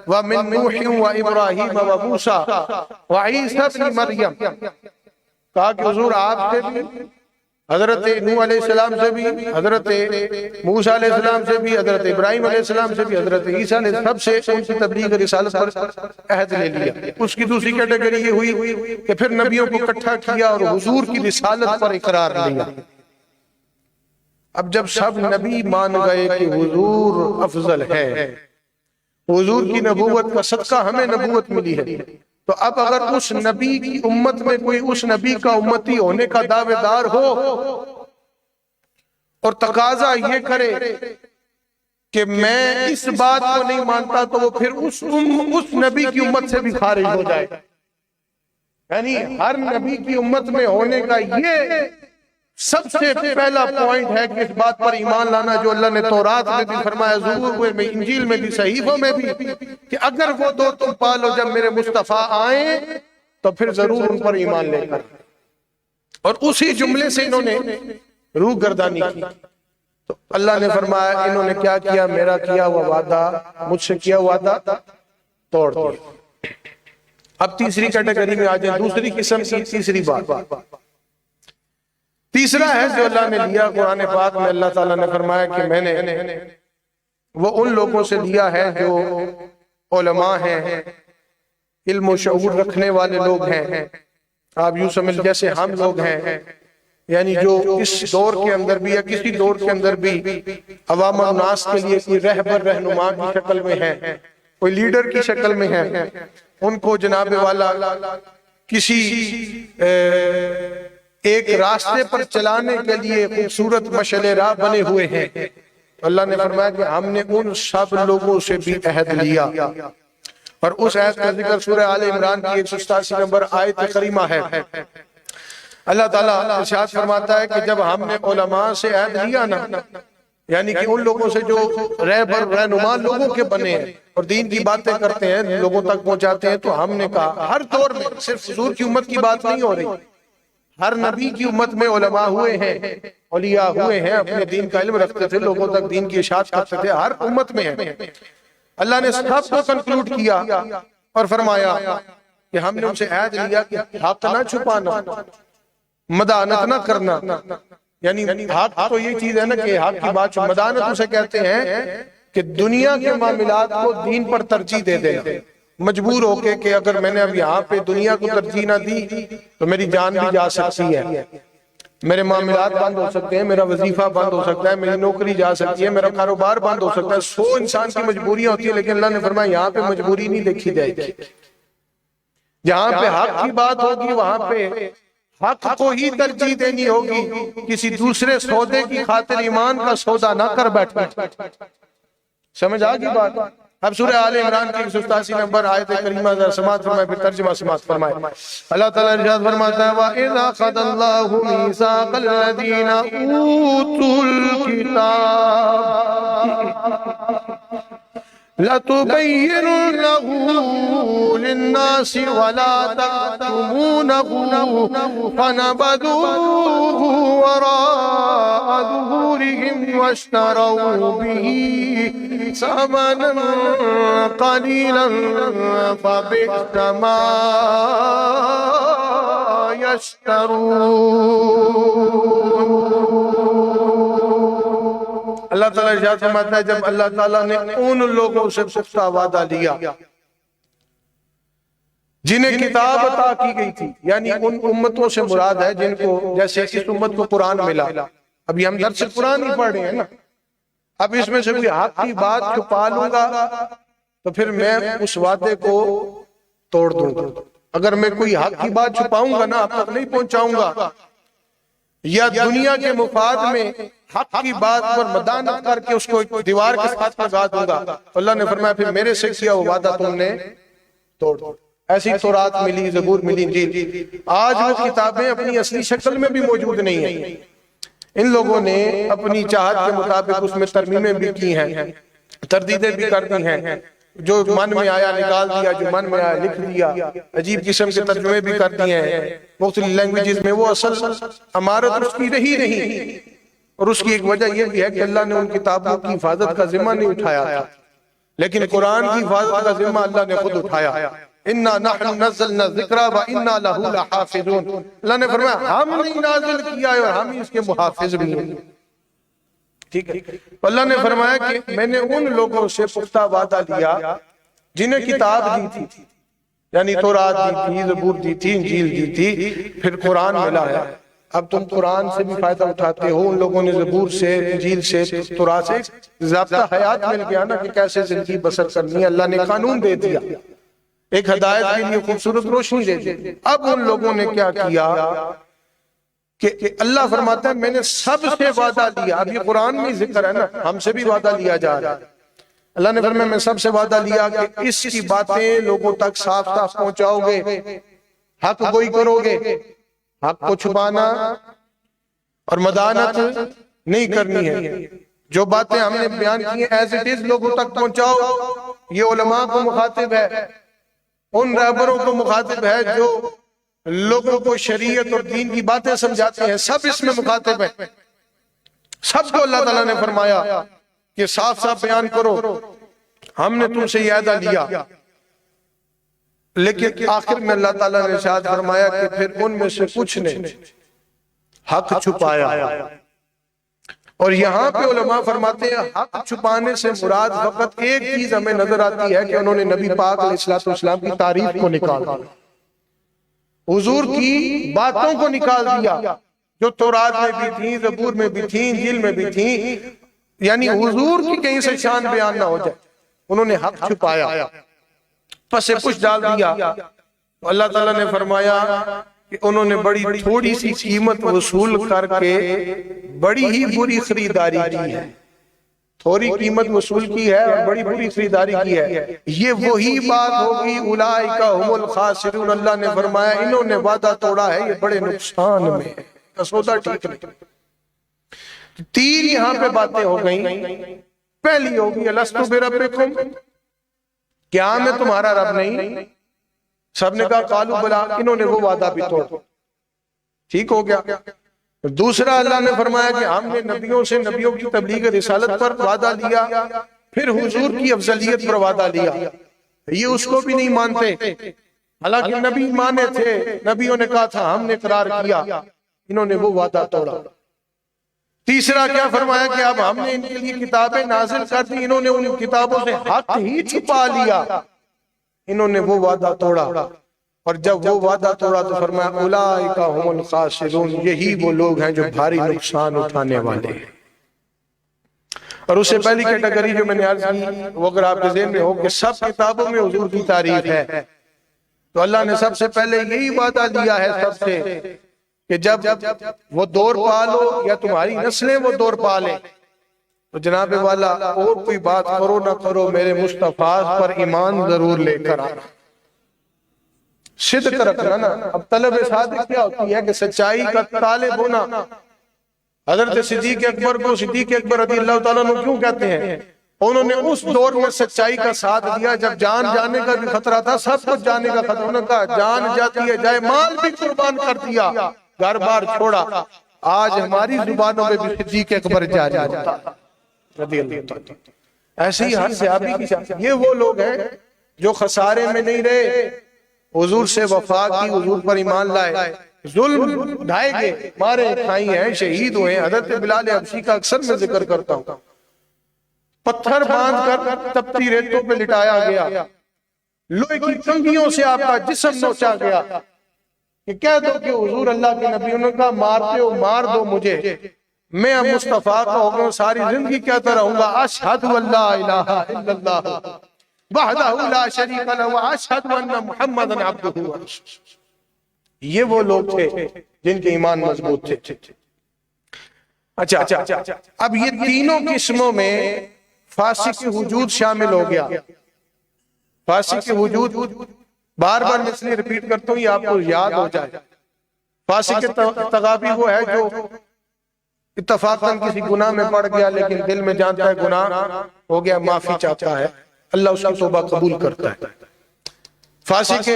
وَمِن نُوحٍ وَإِبْرَاهِيمَ وَمُوسَىٰ وَعِيسَىٰ ابْنِ مَرْيَمَ، کہا کہ حضور آپ سے بھی، حضرت نوح علیہ السلام سے بھی، حضرت موسیٰ علیہ السلام سے بھی، حضرت ابراہیم علیہ السلام سے بھی، حضرت عیسیٰ علیہ السلام سے ان کی تبلیغ رسالت پر عہد لے لیا۔ اس کی دوسری کیٹیگری یہ ہوئی کہ پھر نبیوں کو اکٹھا کیا اور حضور کی رسالت پر اقرار لیا۔ اب جب سب نبی مان گئے کہ حضور افضل ہے، حضور کی نبوت کا صدقہ ہمیں نبوت ملی ہے، تو اب اگر اس نبی کی امت میں کوئی اس نبی کا امتی ہونے کا دعوے دار ہو اور تقاضا یہ کرے کہ میں اس بات کو نہیں مانتا، تو وہ پھر اس نبی کی امت سے بھی خارج ہو جائے۔ یعنی ہر نبی کی امت میں ہونے کا یہ سب سے پہلا پوائنٹ ہے کہ اس بات پر ایمان لانا جو اللہ نے تورات میں بھی فرمایا، زبور میں، انجیل میں بھی، صحیفوں میں بھی، کہ اگر وہ دو تم پالو جب میرے مصطفیٰ آئیں تو پھر ضرور ان پر ایمان لے کر۔ اور اسی جملے سے انہوں نے روح گردانی کی۔ تو اللہ نے فرمایا انہوں نے کیا کیا؟ میرا کیا ہوا وعدہ، مجھ سے کیا ہوا وعدہ توڑ دیا۔ اب تیسری کیٹیگری میں آ جائیں، دوسری قسم کی تیسری بات۔ تیسرا ہے جو اللہ نے لیا قرآن پاک میں، اللہ تعالیٰ نے فرمایا کہ میں نے وہ ان لوگوں سے لیا ہے جو علماء ہیں، علم و شعور رکھنے والے لوگ ہیں۔ آپ یوں سمجھ جیسے ہم لوگ ہیں، یعنی جو اس دور کے اندر بھی یا کسی دور کے اندر بھی عوام الناس کے لیے کوئی رہبر رہنما کی شکل میں ہے، کوئی لیڈر کی شکل میں ہے، ان کو جناب والا کسی ایک راستے پر چلانے کے لیے خوبصورت مشعل راہ بنے ہوئے ہیں۔ اللہ نے فرمایا کہ ہم نے ان سب لوگوں سے بھی عہد لیا، اور اس عہد کا ذکر سورہ آل عمران کی 187 نمبر آیت کریمہ ہے۔ اللہ تعالیٰ ارشاد فرماتا ہے کہ جب ہم نے علماء سے عہد لیا نا، یعنی کہ ان لوگوں سے جو رہبر رہنما لوگوں کے بنے ہیں اور دین کی باتیں کرتے ہیں، لوگوں تک پہنچاتے ہیں، تو ہم نے کہا ہر دور میں، صرف حضور کی امت کی بات نہیں ہو رہی، ہر نبی کی امت میں علماء ہوئے ہیں، اولیاء ہوئے ہیں، اپنے دین کا علم رکھتے تھے، لوگوں تک دین کی اشاعت کرتے تھے، ہر امت میں ہیں۔ اللہ نے سب کو کنکلوڈ کیا اور فرمایا کہ ہم نے ان سے عہد لیا کہ حق نہ چھپانا، مدانت نہ کرنا، یعنی حق تو یہ چیز ہے نا کہ حق کی بات، مدانت اسے کہتے ہیں کہ دنیا کے معاملات کو دین پر ترجیح دے دینا، مجبور ہو کے کہ اگر میں نے اب یہاں پہ دنیا کو ترجیح نہ دی تو میری جان بھی جا سکتی ہے، میرے معاملات بند ہو سکتے ہیں، میرا وظیفہ بند ہو سکتا ہے، میری نوکری جا سکتی ہے، میرا کاروبار بند ہو سکتا ہے، 100 انسان کی مجبوریاں ہوتی ہیں، لیکن اللہ نے فرمایا یہاں پہ مجبوری نہیں دیکھی جائے گی، جہاں پہ حق کی بات ہوگی وہاں پہ حق کو ہی ترجیح دینی ہوگی، کسی دوسرے سودے کی خاطر ایمان کا سودا نہ کر بیٹھنا۔ سمجھ آگی بات؟ اب سورہ آل عمران کی 187 نمبر آیت کریمہ ذرا سماعت فرمائے، پھر ترجمہ سماعت فرمائے۔ اللہ تعالیٰ ارشاد فرماتا ہے وَإِذَا أَخَذَ اللَّهُ مِيثَاقَ الَّذِينَ أُوتُوا الْكِتَابَ لَتُبَيِّنُنَّهُ لِلنَّاسِ وَلَا تَكْتُمُونَهُ فَنَبَذُوهُ وَرَاءَ ظُهُورِهِمْ وَاشْتَرَوْا بِهِ ثَمَنًا قَلِيلًا فَبِئْسَ مَا يَشْتَرُونَ۔ اللہ تعالیٰ ارشاد فرماتا ہے جب اللہ تعالیٰ نے ان لوگوں سے پختہ وعدہ لیا جنہیں کتاب عطا کی گئی تھی، یعنی ان امتوں سے مراد ہے جن کو، جیسے اس امت کو قرآن ملا، ابھی ہم درس قرآن ہی پڑھ رہے ہیں نا، اب اس میں سے کوئی حق کی بات چھپا لوں گا تو پھر میں اس وعدے کو توڑ دوں گا، اگر میں کوئی حق کی بات چھپاؤں گا نا، اب تک نہیں پہنچاؤں گا، یا دنیا کے مفاد میں حق کی بات پر مدانت کر کے اس کو ایک دیوار کے ساتھ لگا دوں گا، اللہ نے فرمایا پھر میرے سے کیا وہ وعدہ تم نے توڑ دو۔ ایسی تورات ملی، زبور ملی، انجیل، آج وہ کتابیں اپنی اصلی شکل میں بھی موجود نہیں ہیں، ان لوگوں نے اپنی چاہت کے مطابق اس میں ترمیمیں بھی کی ہیں، تردیدیں بھی کر دی ہیں، جو من میں آیا نکال دیا، جو من میں آیا لکھ دیا، عجیب قسم کے ترجمے بھی کر دیے ہیں مختلف لینگویجز میں، وہ اصل عمارت اس کی رہی نہیں، اور اس کی ایک وجہ یہ بھی ہے کہ اللہ نے ان کتابوں کی حفاظت کا ذمہ نہیں اٹھایا تھا، لیکن قرآن کی حفاظت کا ذمہ اللہ نے خود اٹھایا۔ اِنَّا نَحْنُ نَزَّلْنَا الذِّكْرَ وَإِنَّا لَهُ لَحَافِظُونَ، اللہ نے فرمایا ہم نے نازل کیا ہے اور ہم ہی اس کے محافظ بھی ہیں، ٹھیک ہے۔ اللہ نے فرمایا کہ میں نے ان لوگوں سے پختہ وعدہ لیا جنہیں کتاب دی تھی، یعنی تورات دی تھی، زبور دی تھی، انجیل دی تھی، پھر قرآن ملا ہے، اب تم قرآن سے بھی فائدہ اٹھاتے ہو، ان لوگوں نے زبور سے، انجیل سے، تورات سے ضابطہ حیات مل گیا نا کہ کیسے زندگی بسر کرنی ہے، اللہ نے قانون دے دیا، ایک ہدایت کے لیے خوبصورت روشنی دے دی۔ اب ان لوگوں نے کیا کیا کہ اللہ فرماتا ہے میں نے سب سے وعدہ لیا، اب یہ قرآن میں ذکر ہے نا، ہم سے بھی وعدہ لیا جا رہا ہے، اللہ نے فرمایا میں سب سے وعدہ لیا کہ اس کی باتیں لوگوں تک صاف صاف پہنچاؤ گے، حق گوئی کرو گے، حق کو چھپانا اور مدانت نہیں کرنی ہے، جو باتیں ہم نے بیان کی ہیں ایز اٹ از لوگوں تک پہنچاؤ۔ یہ علماء کو مخاطب ہے، ان رہبروں کو مخاطب ہے جو لوگوں کو شریعت اور دین کی باتیں سمجھاتے ہیں، سب اس میں مخاطب ہیں۔ سب کو اللہ تعالیٰ نے فرمایا کہ صاف صاف بیان کرو، ہم نے تم سے یہ عہدہ لیا، لیکن آخر میں اللہ تعالیٰ نے ارشاد فرمایا کہ پھر ان میں سے کچھ نے حق چھپایا۔ اور یہاں پہ علماء فرماتے ہیں حق چھپانے سے مراد فقط ایک چیز ہمیں نظر آتی ہے کہ انہوں نے نبی پاک علیہ السلام کی تعریف کو نکال دیا، حضور کی باتوں کو نکال دیا جو تورات میں بھی تھیں، زبور میں بھی تھیں، انجیل میں بھی تھیں، یعنی حضور کی کہیں سے شان بیان نہ ہو جائے، انہوں نے حق چھپایا، پس پش ڈال دیا۔ اللہ تعالیٰ نے فرمایا کہ انہوں نے بڑی تھوڑی سی قیمت وصول کر کے بڑی ہی بری خریداری کی ہے، تھوڑی قیمت وصول کی ہے اور بڑی بری خریداری کی ہے۔ یہ وہی بات ہوگی اولئک هم الخاسرون، اللہ نے فرمایا انہوں نے وعدہ توڑا ہے، یہ بڑے نقصان میں ہے، سودا ٹھیک نہیں۔ تین یہاں پہ باتیں ہو گئیں۔ پہلی ہوگی الستو بربکم، کیا میں تمہارا رب نہیں؟ سب نے کہا قالوا بلا، انہوں نے وہ وعدہ بھی توڑا، ٹھیک ہو گیا۔ دوسرا اللہ نے فرمایا کہ ہم نے نبیوں سے نبیوں کی تبلیغ رسالت پر وعدہ لیا، پھر حضور کی افضلیت پر وعدہ لیا، یہ اس کو بھی نہیں مانتے، حالانکہ نبی مانے تھے، نبیوں نے کہا تھا ہم نے اقرار کیا، انہوں نے وہ وعدہ توڑا۔ تیسرا کیا فرمایا کہ اب ہم نے ان کے لیے کتابیں نازل کر دی، انہوں نے ان کتابوں سے حق ہی چھپا لیا، انہوں نے وہ وعدہ توڑا۔ اور جب وہ وعدہ توڑا تو فرمایا اولئک هم الخاسرون، یہی وہ لوگ ہیں جو بھاری نقصان اٹھانے والے ہیں۔ اور اس سے پہلی کیٹیگری جو میں نے عرض کی وہ اگر آپ کے ذہن میں ہو کہ سب کتابوں میں حضور کی تعریف ہے، تو اللہ نے سب سے پہلے یہی وعدہ لیا ہے سب سے کہ جب وہ دور پالو یا تمہاری نسلیں وہ دور پالیں، تو جناب والا اور کوئی بات کرو نہ کرو میرے مصطفیٰ پر ایمان ضرور لے کر آنا، صدق رکھنا نا۔ اب طلب صادق کیا ہوتی ہے کہ سچائی کا طالب ہونا۔ حضرت صدیق اکبر کو صدیق اکبر رضی اللہ تعالیٰ عنہ کیوں کہتے ہیں؟ انہوں نے اس دور میں سچائی کا ساتھ دیا جب جان جانے کا بھی خطرہ تھا، سب کچھ جانے کا خطرہ، انہوں نے کہا جان جاتی ہے جائے، مال بھی قربان کر دیا، گھر بار چھوڑا۔ آج ہماری زبانوں میں بھی صدیق اکبر جاری ہوتا رضی اللہ تعالیٰ۔ ایسے ہی ہر صحابی کی شان، یہ وہ لوگ ہیں جو خسارے میں نہیں رہے، حضور سے وفا کی، حضور پر ایمان لائے، ظلم ڈھائے گئے، مارے کھائی ہیں، شہید ہوئے۔ حضرت بلال حبشی کا اکثر میں ذکر کرتا ہوں، پتھر باندھ کر تپتی ریتوں پہ لٹایا گیا، لوہے کی کنگھیوں سے آپ کا جسم نوچا گیا کہ کہہ دو کہ حضور اللہ کے نبی، انہوں نے کہا مارتے ہو مار دو مجھے، میں مصطفیٰ کا ہو گیا، ساری زندگی کہتا رہوں گا اشہد ان لا الہ الا اللہ وحدہ لا شریک لہ واشہد ان محمدًا عبدہ ورسولہ۔ یہ وہ لوگ تھے جن کے ایمان مضبوط تھے۔ اچھا اب یہ تینوں قسموں میں فاسق وجود شامل ہو گیا۔ فاسق وجود بار بار میں اس لیے ریپیٹ کرتا ہوں یہ آپ کو یاد ہو جائے۔ فاسق تغابی وہ ہے جو اتفاقاً کسی گناہ میں پڑ گیا لیکن دل میں جانتا ہے گناہ ہو گیا، معافی چاہتا ہے، اللہ اس کی توبہ قبول کرتا ہے۔ فاسق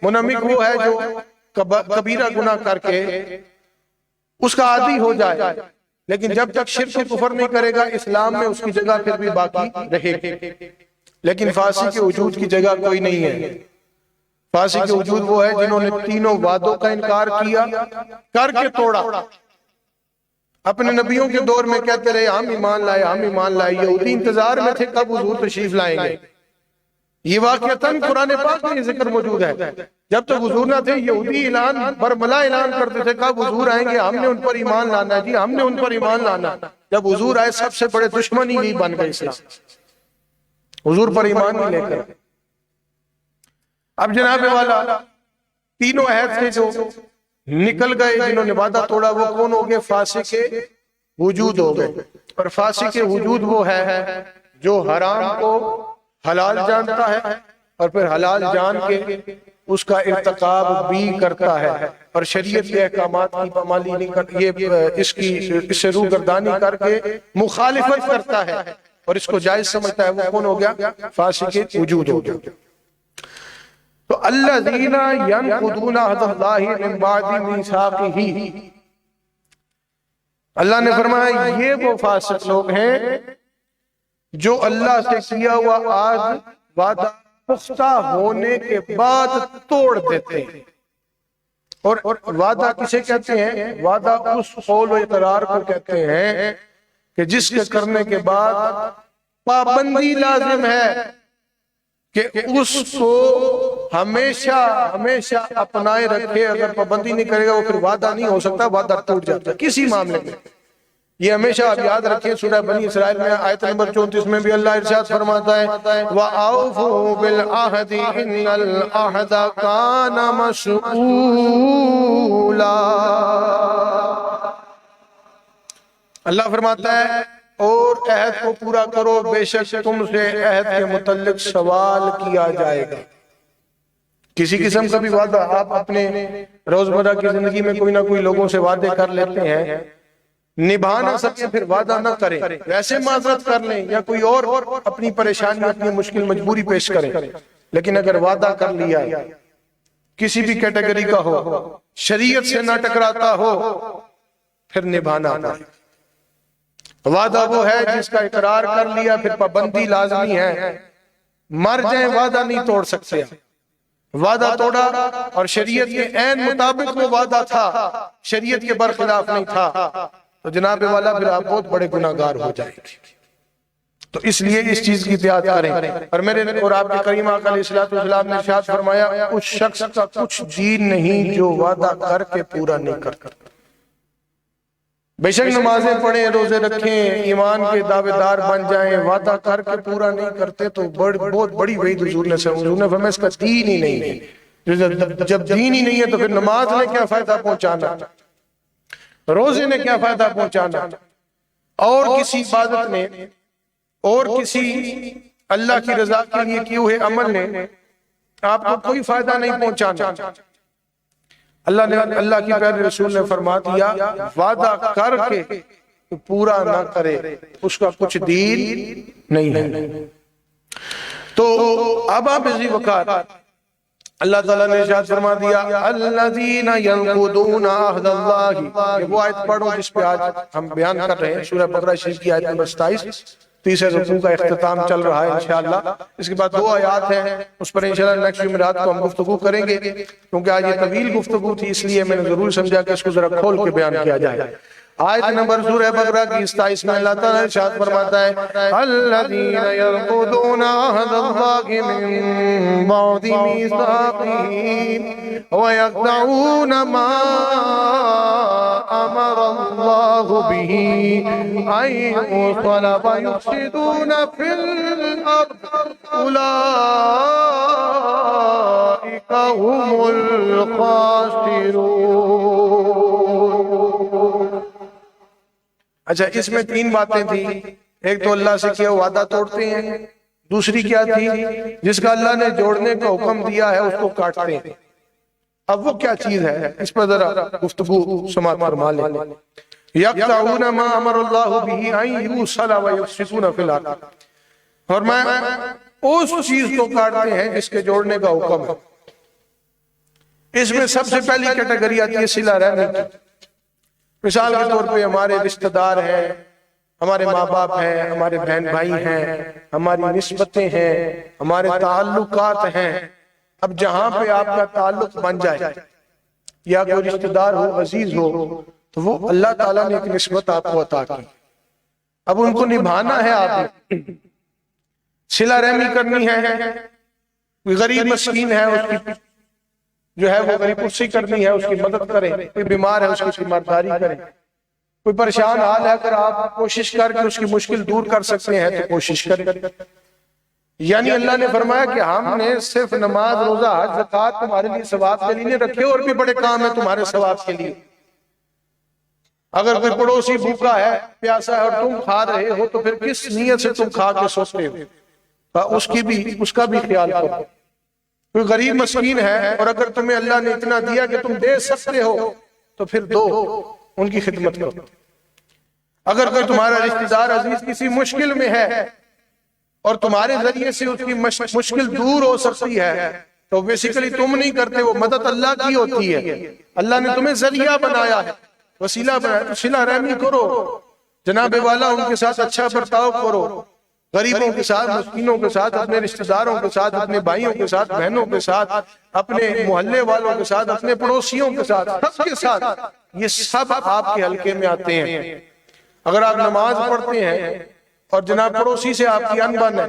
منمک وہ ہے جو کبیرہ گناہ کر کے اس کا عادی ہو جائے لیکن جب تک شرک و کفر نہیں کرے گا اسلام میں اس کی جگہ پھر بھی باقی رہے گی، لیکن فاسق کے وجود کی جگہ کوئی نہیں ہے۔ فاسق کے وجود وہ ہے جنہوں نے تینوں وعدوں کا انکار کیا، کر کے توڑا، اپنے نبیوں کے دور میں کہتے رہے ہم ایمان لائے ہم ایمان لائے، یہودی انتظار میں تھے کب حضور تشریف لائیں گے۔ یہ واقعتاً قرآن پاک میں یہ ذکر موجود ہے، جب تک حضور نہ تھے یہودی اعلان برملا اعلان کرتے تھے کب حضور آئیں گے، ہم نے ان پر ایمان لانا، جی ہم نے ان پر ایمان لانا۔ جب حضور آئے سب سے بڑے دشمن ہی بن گئے اسلام، حضور پر ایمان نہیں لے کر۔ اب جناب والا تینوں عہد سے جو نکل گئے، جنہوں نے وعدہ توڑا، وہ کون ہو گئے؟ فاسق وجود ہو گئے۔ اور فاسق وجود وہ ہے جو حرام کو حلال جانتا ہے اور پھر حلال جان کے اس کا ارتکاب بھی کرتا ہے اور شریعت کے احکامات کی پامالی نہیں کرتا، یہ اس سے روگردانی کر کے مخالفت کرتا ہے اور اس کو جائز سمجھتا ہے، وہ کون ہو گیا؟ فاسق وجود ہو گیا۔ تو الذین ینقضون عہد اللہ من بعد میثاقہ، اللہ نے فرمایا یہ وہ فاسق لوگ ہیں جو اللہ سے کیا ہوا آج وعدہ پختہ ہونے کے بعد توڑ دیتے ہیں۔ اور وعدہ کسے کہتے ہیں؟ وعدہ اس قول و اقرار کو کہتے ہیں کہ جس کے کرنے کے بعد پابندی لازم ہے کہ اس کو ہمیشہ ہمیشہ اپنائے رکھے۔ اگر پابندی نہیں کرے گا وہ پھر وعدہ نہیں ہو سکتا، وعدہ ٹوٹ جاتا ہے کسی معاملے میں۔ یہ ہمیشہ آپ یاد رکھیں، سورہ بنی اسرائیل میں آیت نمبر 34 میں بھی اللہ ارشاد فرماتا ہے وَأَوْفُوا بِالْعَهْدِ إِنَّ الْعَهْدَ كَانَ مَسْئُولًا۔ اللہ فرماتا ہے اور عہد کو پورا کرو، بے شک تم سے عہد کے متعلق سوال کیا جائے گا۔ کسی قسم کا بھی وعدہ آپ اپنے روزمرہ کی زندگی میں کوئی نہ کوئی لوگوں سے وعدے کر لیتے ہیں، نبھا نہ سکے پھر وعدہ نہ کریں، ویسے معذرت کر لیں یا کوئی اور اپنی پریشانی اپنی مشکل مجبوری پیش کریں، لیکن اگر وعدہ کر لیا کسی بھی کیٹیگری کا ہو، شریعت سے نہ ٹکراتا ہو، پھر نبھانا پڑے۔ وعدہ وہ ہے جس کا اقرار کر لیا پھر پابندی لازمی ہے، مر جائیں وعدہ نہیں توڑ سکتے۔ وعدہ توڑا اور شریعت کے عین مطابق وہ وعدہ تھا، شریعت کے برخلاف نہیں تھا، تو جناب والا پھر آپ بہت بڑے گناہگار ہو جائیں گے۔ تو اس لیے اس چیز کی احتیاط کریں۔ اور میرے اور آپ کے کریم آقا علیہ السلام نے ارشاد فرمایا اس شخص کا کچھ دین نہیں جو وعدہ کر کے پورا نہیں کرتا۔ بے شک نمازیں پڑھیں، روزے رکھیں، ایمان کے دعوے دار بن جائیں، وعدہ کر کے پورا نہیں کرتے تو بہت بڑی وعید حضور نے فرمایا اس کا دین ہی نہیں ہے۔ جب دین ہی نہیں ہے تو پھر نماز نے کیا فائدہ پہنچانا، روزے نے کیا فائدہ پہنچانا، اور کسی عبادت نے اور کسی اللہ کی رضا کے لیے کیے ہوئے عمل نے آپ کو کوئی فائدہ نہیں پہنچانا۔ اللہ کی پیارے رسول نے فرما دیا وعدہ کر کے پورا نہ کرے اس کا کچھ دین نہیں ہے۔ تو اب آپ اسی وقت اللہ تعالیٰ نے ارشاد فرما دیا الذین ینقضون عہد اللہ، یہ وہ آیت پڑھو جس پہ آج ہم بیان کر رہے ہیں، سورہ بقرہ شریف کی آیت نمبر 27، تیسرے رکوع کا اختتام چل رہا ہے انشاءاللہ۔ اس کے بعد 2 آیات ہیں، اس پر انشاءاللہ نیکسٹ جمعرات کو ہم گفتگو کریں گے، کیونکہ آج یہ طویل گفتگو تھی اس لیے میں نے ضرور سمجھا کہ اس کو ذرا کھول کے بیان کیا جائے۔ آیت نمبر سورہ بقرہ کی 27 میں اللہ تعالیٰ ارشاد فرماتا ہے الذین ینقضون عہد اللہ من بعد میثاقہ ویقطعون ما امر اللہ بہ ان یوصل ویفسدون فی الارض اولئک هم الخاسرون۔ اچھا، اس میں 3 باتیں تھی، ایک تو اللہ سے کیا وعدہ توڑتے ہیں، دوسری کیا تھی جس کا اللہ نے جوڑنے کا حکم دیا ہے اس کو کاٹتے ہیں۔ اب وہ کیا چیز ہے اس پر ذرا گفتگو سماعت فرما لیں۔ یقطعون ما امر اللہ بہ ان یوصل ویفسدون فی الارض، اور میں اس چیز کو کاٹتے ہیں جس کے جوڑنے کا حکم ہے۔ اس میں سب سے پہلی کیٹیگری آتی ہے صلہ رحمی کی۔ مثال کے طور پہ ہمارے رشتہ دار ہیں، ہمارے ماں باپ ہیں، ہمارے بہن بھائی ہیں، ہماری نسبتیں ہیں، ہمارے تعلقات ہیں۔ اب جہاں پہ آپ کا تعلق بن جائے یا کوئی رشتہ دار ہو، عزیز ہو، تو وہ اللہ تعالیٰ نے ایک نسبت آپ کو عطا کی، اب ان کو نبھانا ہے۔ آپ نے صلہ رحمی کرنی ہے، کوئی غریب مسکین ہے اس کی جو ہے وہ غریب پرسی کرنی ہے، اس کی مدد کریں، کوئی بیمار ہے اس کی تیمارداری کریں، کوئی پریشان حال ہے اگر آپ کوشش کر کے اس کی مشکل دور کر سکتے ہیں تو کوشش کریں۔ یعنی اللہ نے فرمایا کہ ہم نے صرف نماز، روزہ، حج، زکوٰۃ تمہارے لیے ثواب کے لیے رکھے، اور بھی بڑے کام ہیں تمہارے ثواب کے لیے۔ اگر کوئی پڑوسی بھوکا ہے، پیاسا ہے اور تم کھا رہے ہو تو پھر کس نیت سے تم کھا کے سوتے ہو، اس کا بھی خیال کرو۔ کوئی غریب مسکین ہے اور اگر تمہیں اللہ نے اتنا دیا کہ تم دے سکتے ہو تو پھر دو، ان کی خدمت کرو۔ اگر کوئی تمہارا رشتہ دار عزیز کسی مشکل میں ہے اور تمہارے ذریعے سے اس کی مشکل دور ہو سکتی ہے تو بیسیکلی تم نہیں کرتے، وہ مدد اللہ کی ہوتی ہے، اللہ نے تمہیں ذریعہ بنایا ہے۔ وسیلہ بنایا تو صلہ رحمی کرو، جناب والا ان کے ساتھ اچھا برتاؤ کرو، غریبوں کے ساتھ، مسکینوں کے ساتھ، اپنے رشتہ داروں کے ساتھ، اپنے بھائیوں کے ساتھ، بہنوں کے ساتھ، اپنے محلے والوں کے ساتھ، اپنے پڑوسیوں کے ساتھ، سب کے ساتھ، یہ سب آپ کے حلقے میں آتے ہیں۔ اگر آپ نماز پڑھتے ہیں اور جناب پڑوسی سے آپ کی انبن ہے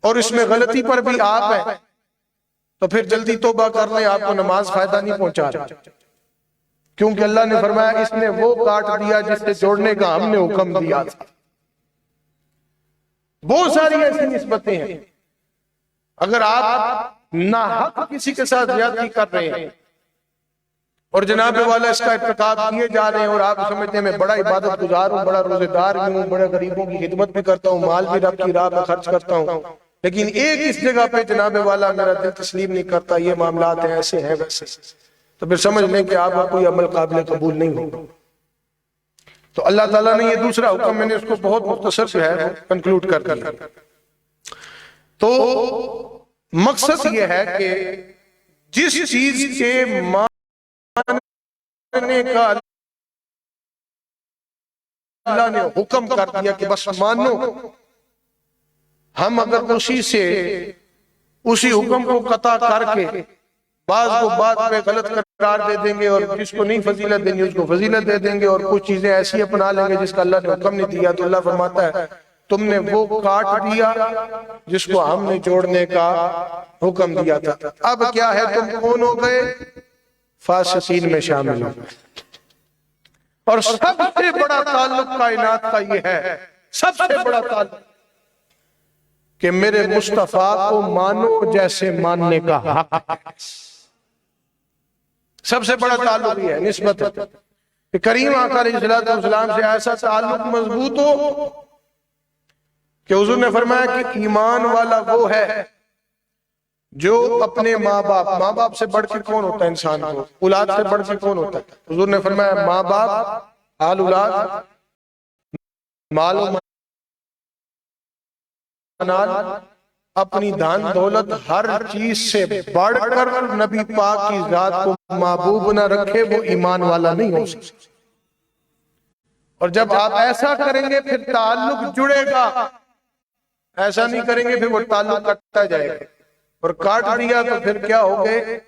اور اس میں غلطی پر بھی آپ ہیں، تو پھر جلدی توبہ کر لیں، آپ کو نماز فائدہ نہیں پہنچا رہی، کیونکہ اللہ نے فرمایا اس نے وہ کاٹ دیا جس سے جوڑنے کا ہم نے حکم دیا تھا۔ بہت ساری ایسی نسبتیں ہیں۔ اگر آپ ناحق کسی کے ساتھ زیادتی کر رہے ہیں اور جناب والا اس کا ارتکاب کیے جا رہے ہیں اور آپ سمجھتے ہیں میں بڑا عبادت گزار ہوں، بڑا روزے دار بھی ہوں، بڑے غریبوں کی خدمت بھی کرتا ہوں، مال بھی رب کی راہ میں خرچ کرتا ہوں، لیکن ایک اس جگہ پہ جناب والا میرا دل تسلیم نہیں کرتا، یہ معاملات ہیں، ایسے ہیں ویسے، تو پھر سمجھ لیں کہ آپ کا کوئی عمل قابل قبول نہیں ہوگا۔ تو اللہ تعالیٰ نے یہ دوسرا حکم، میں نے اس کو بہت مختصر جو ہے کنکلوڈ کر دیا۔ تو مقصد یہ ہے کہ جس چیز کے ماننے کا اللہ نے حکم کر دیا کہ بس مانو، ہم اگر اسی حکم کو قطع کر کے بعض کو بات پہ غلط قرار دے دیں گے اور جس کو نہیں فضیلت دیں گے اس کو فضیلت دے دیں گے اور کچھ چیزیں ایسی اپنا لیں گے جس کا اللہ نے حکم نہیں دیا، تو اللہ فرماتا ہے تم نے وہ کاٹ دیا جس کو ہم نے جوڑنے کا حکم دیا تھا۔ اب کیا ہے، تم کون ہو گئے؟ فاسقین میں شامل ہو گئے۔ اور سب سے بڑا تعلق کائنات کا یہ ہے، سب سے بڑا تعلق کہ میرے مصطفیٰ کو مانو جیسے ماننے کا حق ہے۔ سب سے بڑا تعلق یہ ہے، نسبت ہے کہ کریم آقا علیہ السلام سے ایسا تعلق مضبوط ہو کہ حضور نے فرمایا کہ ایمان والا وہ ہے جو اپنے ماں باپ سے بڑھ کے کون ہوتا ہے انسان کو؟ اولاد سے بڑھ کے کون ہوتا ہے؟ حضور نے فرمایا ماں باپ، آل اولاد، مال و منال، اپنی دان دولت، ہر چیز سے بڑھ کر نبی پاک کی ذات کو محبوب نہ رکھے وہ ایمان والا نہیں ہو سکتا۔ اور جب آپ ایسا کریں گے پھر تعلق جڑے گا، ایسا نہیں کریں گے پھر وہ تعلق کٹتا جائے گا، اور کاٹ دیا تو پھر کیا ہو گئے؟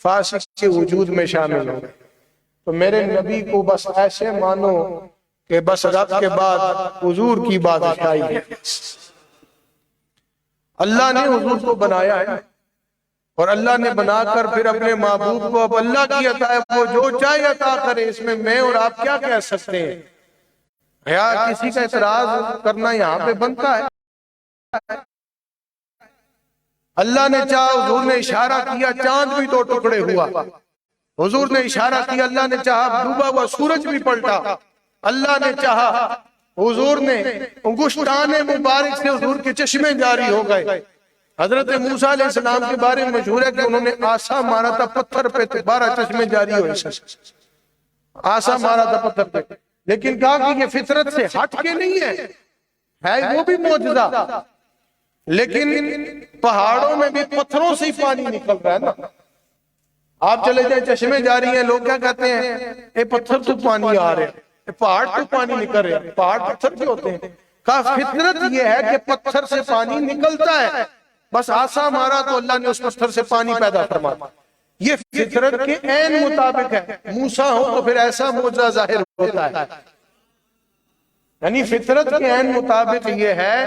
فاسق کے وجود میں شامل ہو گئے۔ تو میرے نبی کو بس ایسے مانو کہ بس رب کے بعد حضور کی بادشاہی ہے۔ اللہ نے حضور کو بنایا ہے اور اللہ نے بنا کر پھر اپنے محبوب کو اب اللہ کی عطا ہے، وہ جو چاہے عطا کرے، اس میں میں اور آپ کیا کہہ سکتے ہیں؟ یا کسی کا اعتراض کرنا یہاں پہ بنتا ہے؟ اللہ نے چاہا، حضور نے اشارہ کیا، چاند بھی دو ٹکڑے ہوا، حضور نے اشارہ کیا، اللہ نے چاہا ڈوبا ہوا سورج بھی پلٹا، اللہ نے چاہا، حضور نے انگشتان مبارک سے حضور کے چشمے جاری ہو گئے۔ حضرت موسیٰ علیہ السلام کے بارے میں مشہور ہے کہ انہوں نے آسا مارا تھا پتھر پہ، 12 چشمے جاری ہوئے، آسا مارا تھا پتھر پہ، لیکن کہا کہ یہ فطرت سے ہٹ کے نہیں ہے وہ بھی معجزہ، لیکن پہاڑوں میں بھی پتھروں سے ہی پانی نکل رہا ہے نا۔ آپ چلے جائیں چشمے جاری ہیں، لوگ کیا کہتے ہیں؟ اے پتھر تو پانی آ رہے ہیں، پہاڑ تو پانی نکل رہے ہیں، پہاڑ پتھر کیوں ہوتے ہیں؟ کہا فطرت یہ ہے کہ پتھر سے پانی نکلتا ہے، بس آسا مارا تو اللہ نے اس پتھر سے پانی پیدا فرما دیا۔ یہ فطرت کے عین مطابق ہے، موسیٰ ہو تو پھر ایسا معجزہ ظاہر ہوتا ہے۔ یعنی فطرت کے عین مطابق یہ ہے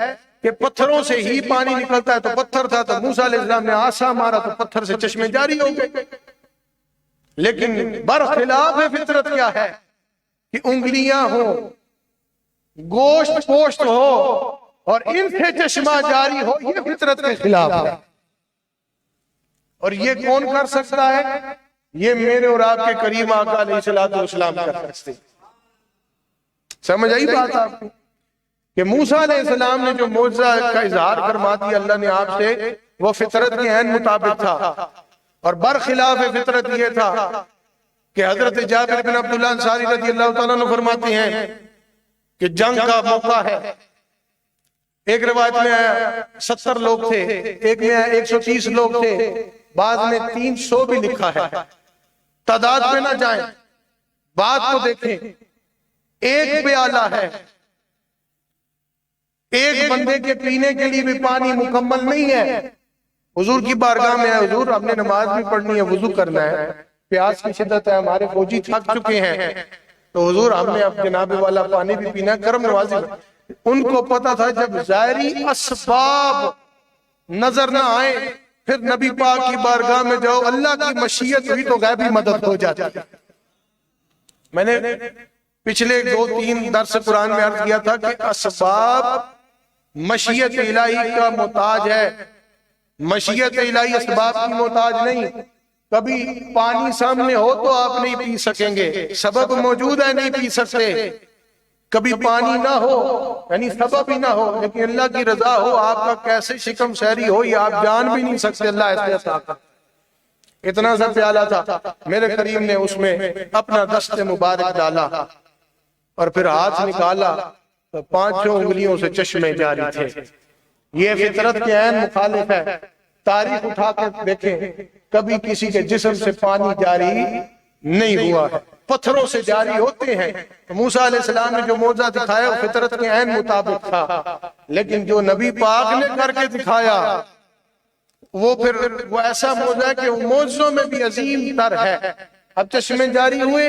کہ پتھروں سے ہی پانی نکلتا ہے، تو پتھر تھا تو موسیٰ علیہ السلام نے آسا مارا تو پتھر سے چشمے جاری ہو گئے۔ لیکن برخلاف فطرت کیا ہے کہ انگلیاں ہوں، گوشت پوشت ہو اور ان سے چشمہ جاری ہو، یہ فطرت کے خلاف ہے۔ اور یہ کون کر سکتا ہے؟ یہ میرے اور آپ کے کریم آقا علیہ السلام کر سکتے۔ سمجھ آئی بات آپ کو کہ موسیٰ علیہ السلام نے جو معجزہ کا اظہار فرما دیا اللہ نے آپ سے، وہ فطرت کے عین مطابق تھا۔ اور برخلاف فطرت یہ تھا کہ حضرت جابر بن عبداللہ انصاری رضی اللہ تعالیٰ عنہ فرماتے ہیں کہ جنگ کا موقع ہے، ایک روایت میں آیا 70 لوگ تھے، ایک میں آیا 130 لوگ تھے، بعض میں 300 بھی لکھا ہے، تعداد پہ نہ جائیں، بات کو دیکھیں، ایک پیالہ ہے، ایک بندے کے پینے کے لیے بھی پانی مکمل نہیں ہے۔ حضور کی بارگاہ میں ہے، حضور ہم نے نماز بھی پڑھنی ہے، وضو کرنا ہے، پیاس کی شدت ہے، ہمارے فوجی تھک چکے ہیں، تو حضور ہم نے اب جناب والا پانی بھی پینا ہے، کرم نوازی۔ ان کو پتا تھا جب ظاہری اسباب نظر نہ آئے پھر نبی پاک کی بارگاہ میں جاؤ، اللہ کی مشیت ہوئی تو غیبی مدد ہو جاتی ہے۔ میں نے پچھلے 2-3 درس قرآن میں عرض کیا تھا کہ اسباب مشیت الہی کا محتاج ہے، مشیت الہی اسباب کی محتاج نہیں۔ کبھی پانی سامنے ہو تو آپ نہیں پی سکیں گے، سبب موجود ہے نہیں پی سکتے۔ کبھی پانی نہ ہو یعنی سبب ہی نہ ہو، لیکن اللہ کی رضا ہو، آپ کا کیسے شکم شہری ہو یہ آپ جان بھی نہیں سکتے، اللہ ایسے عطا کرے۔ اتنا سا پیالہ تھا، میرے کریم نے اس میں اپنا دست مبارک ڈالا اور پھر ہاتھ نکالا تو 5 انگلیوں سے چشمے جاری تھے۔ یہ فطرت کے عین مخالف ہے۔ تاریخ اٹھا کر دیکھیں، کبھی کسی کے جسم سے پانی جاری نہیں ہوا ہے، پتھروں سے جاری ہوتے ہیں۔ موسیٰ علیہ السلام نے جو معجزہ دکھایا وہ فطرت کے عین مطابق تھا، لیکن جو نبی پاک نے کر کے دکھایا وہ پھر وہ ایسا معجزہ ہے کہ وہ معجزوں میں بھی عظیم تر ہے۔ اب چشمے جاری ہوئے،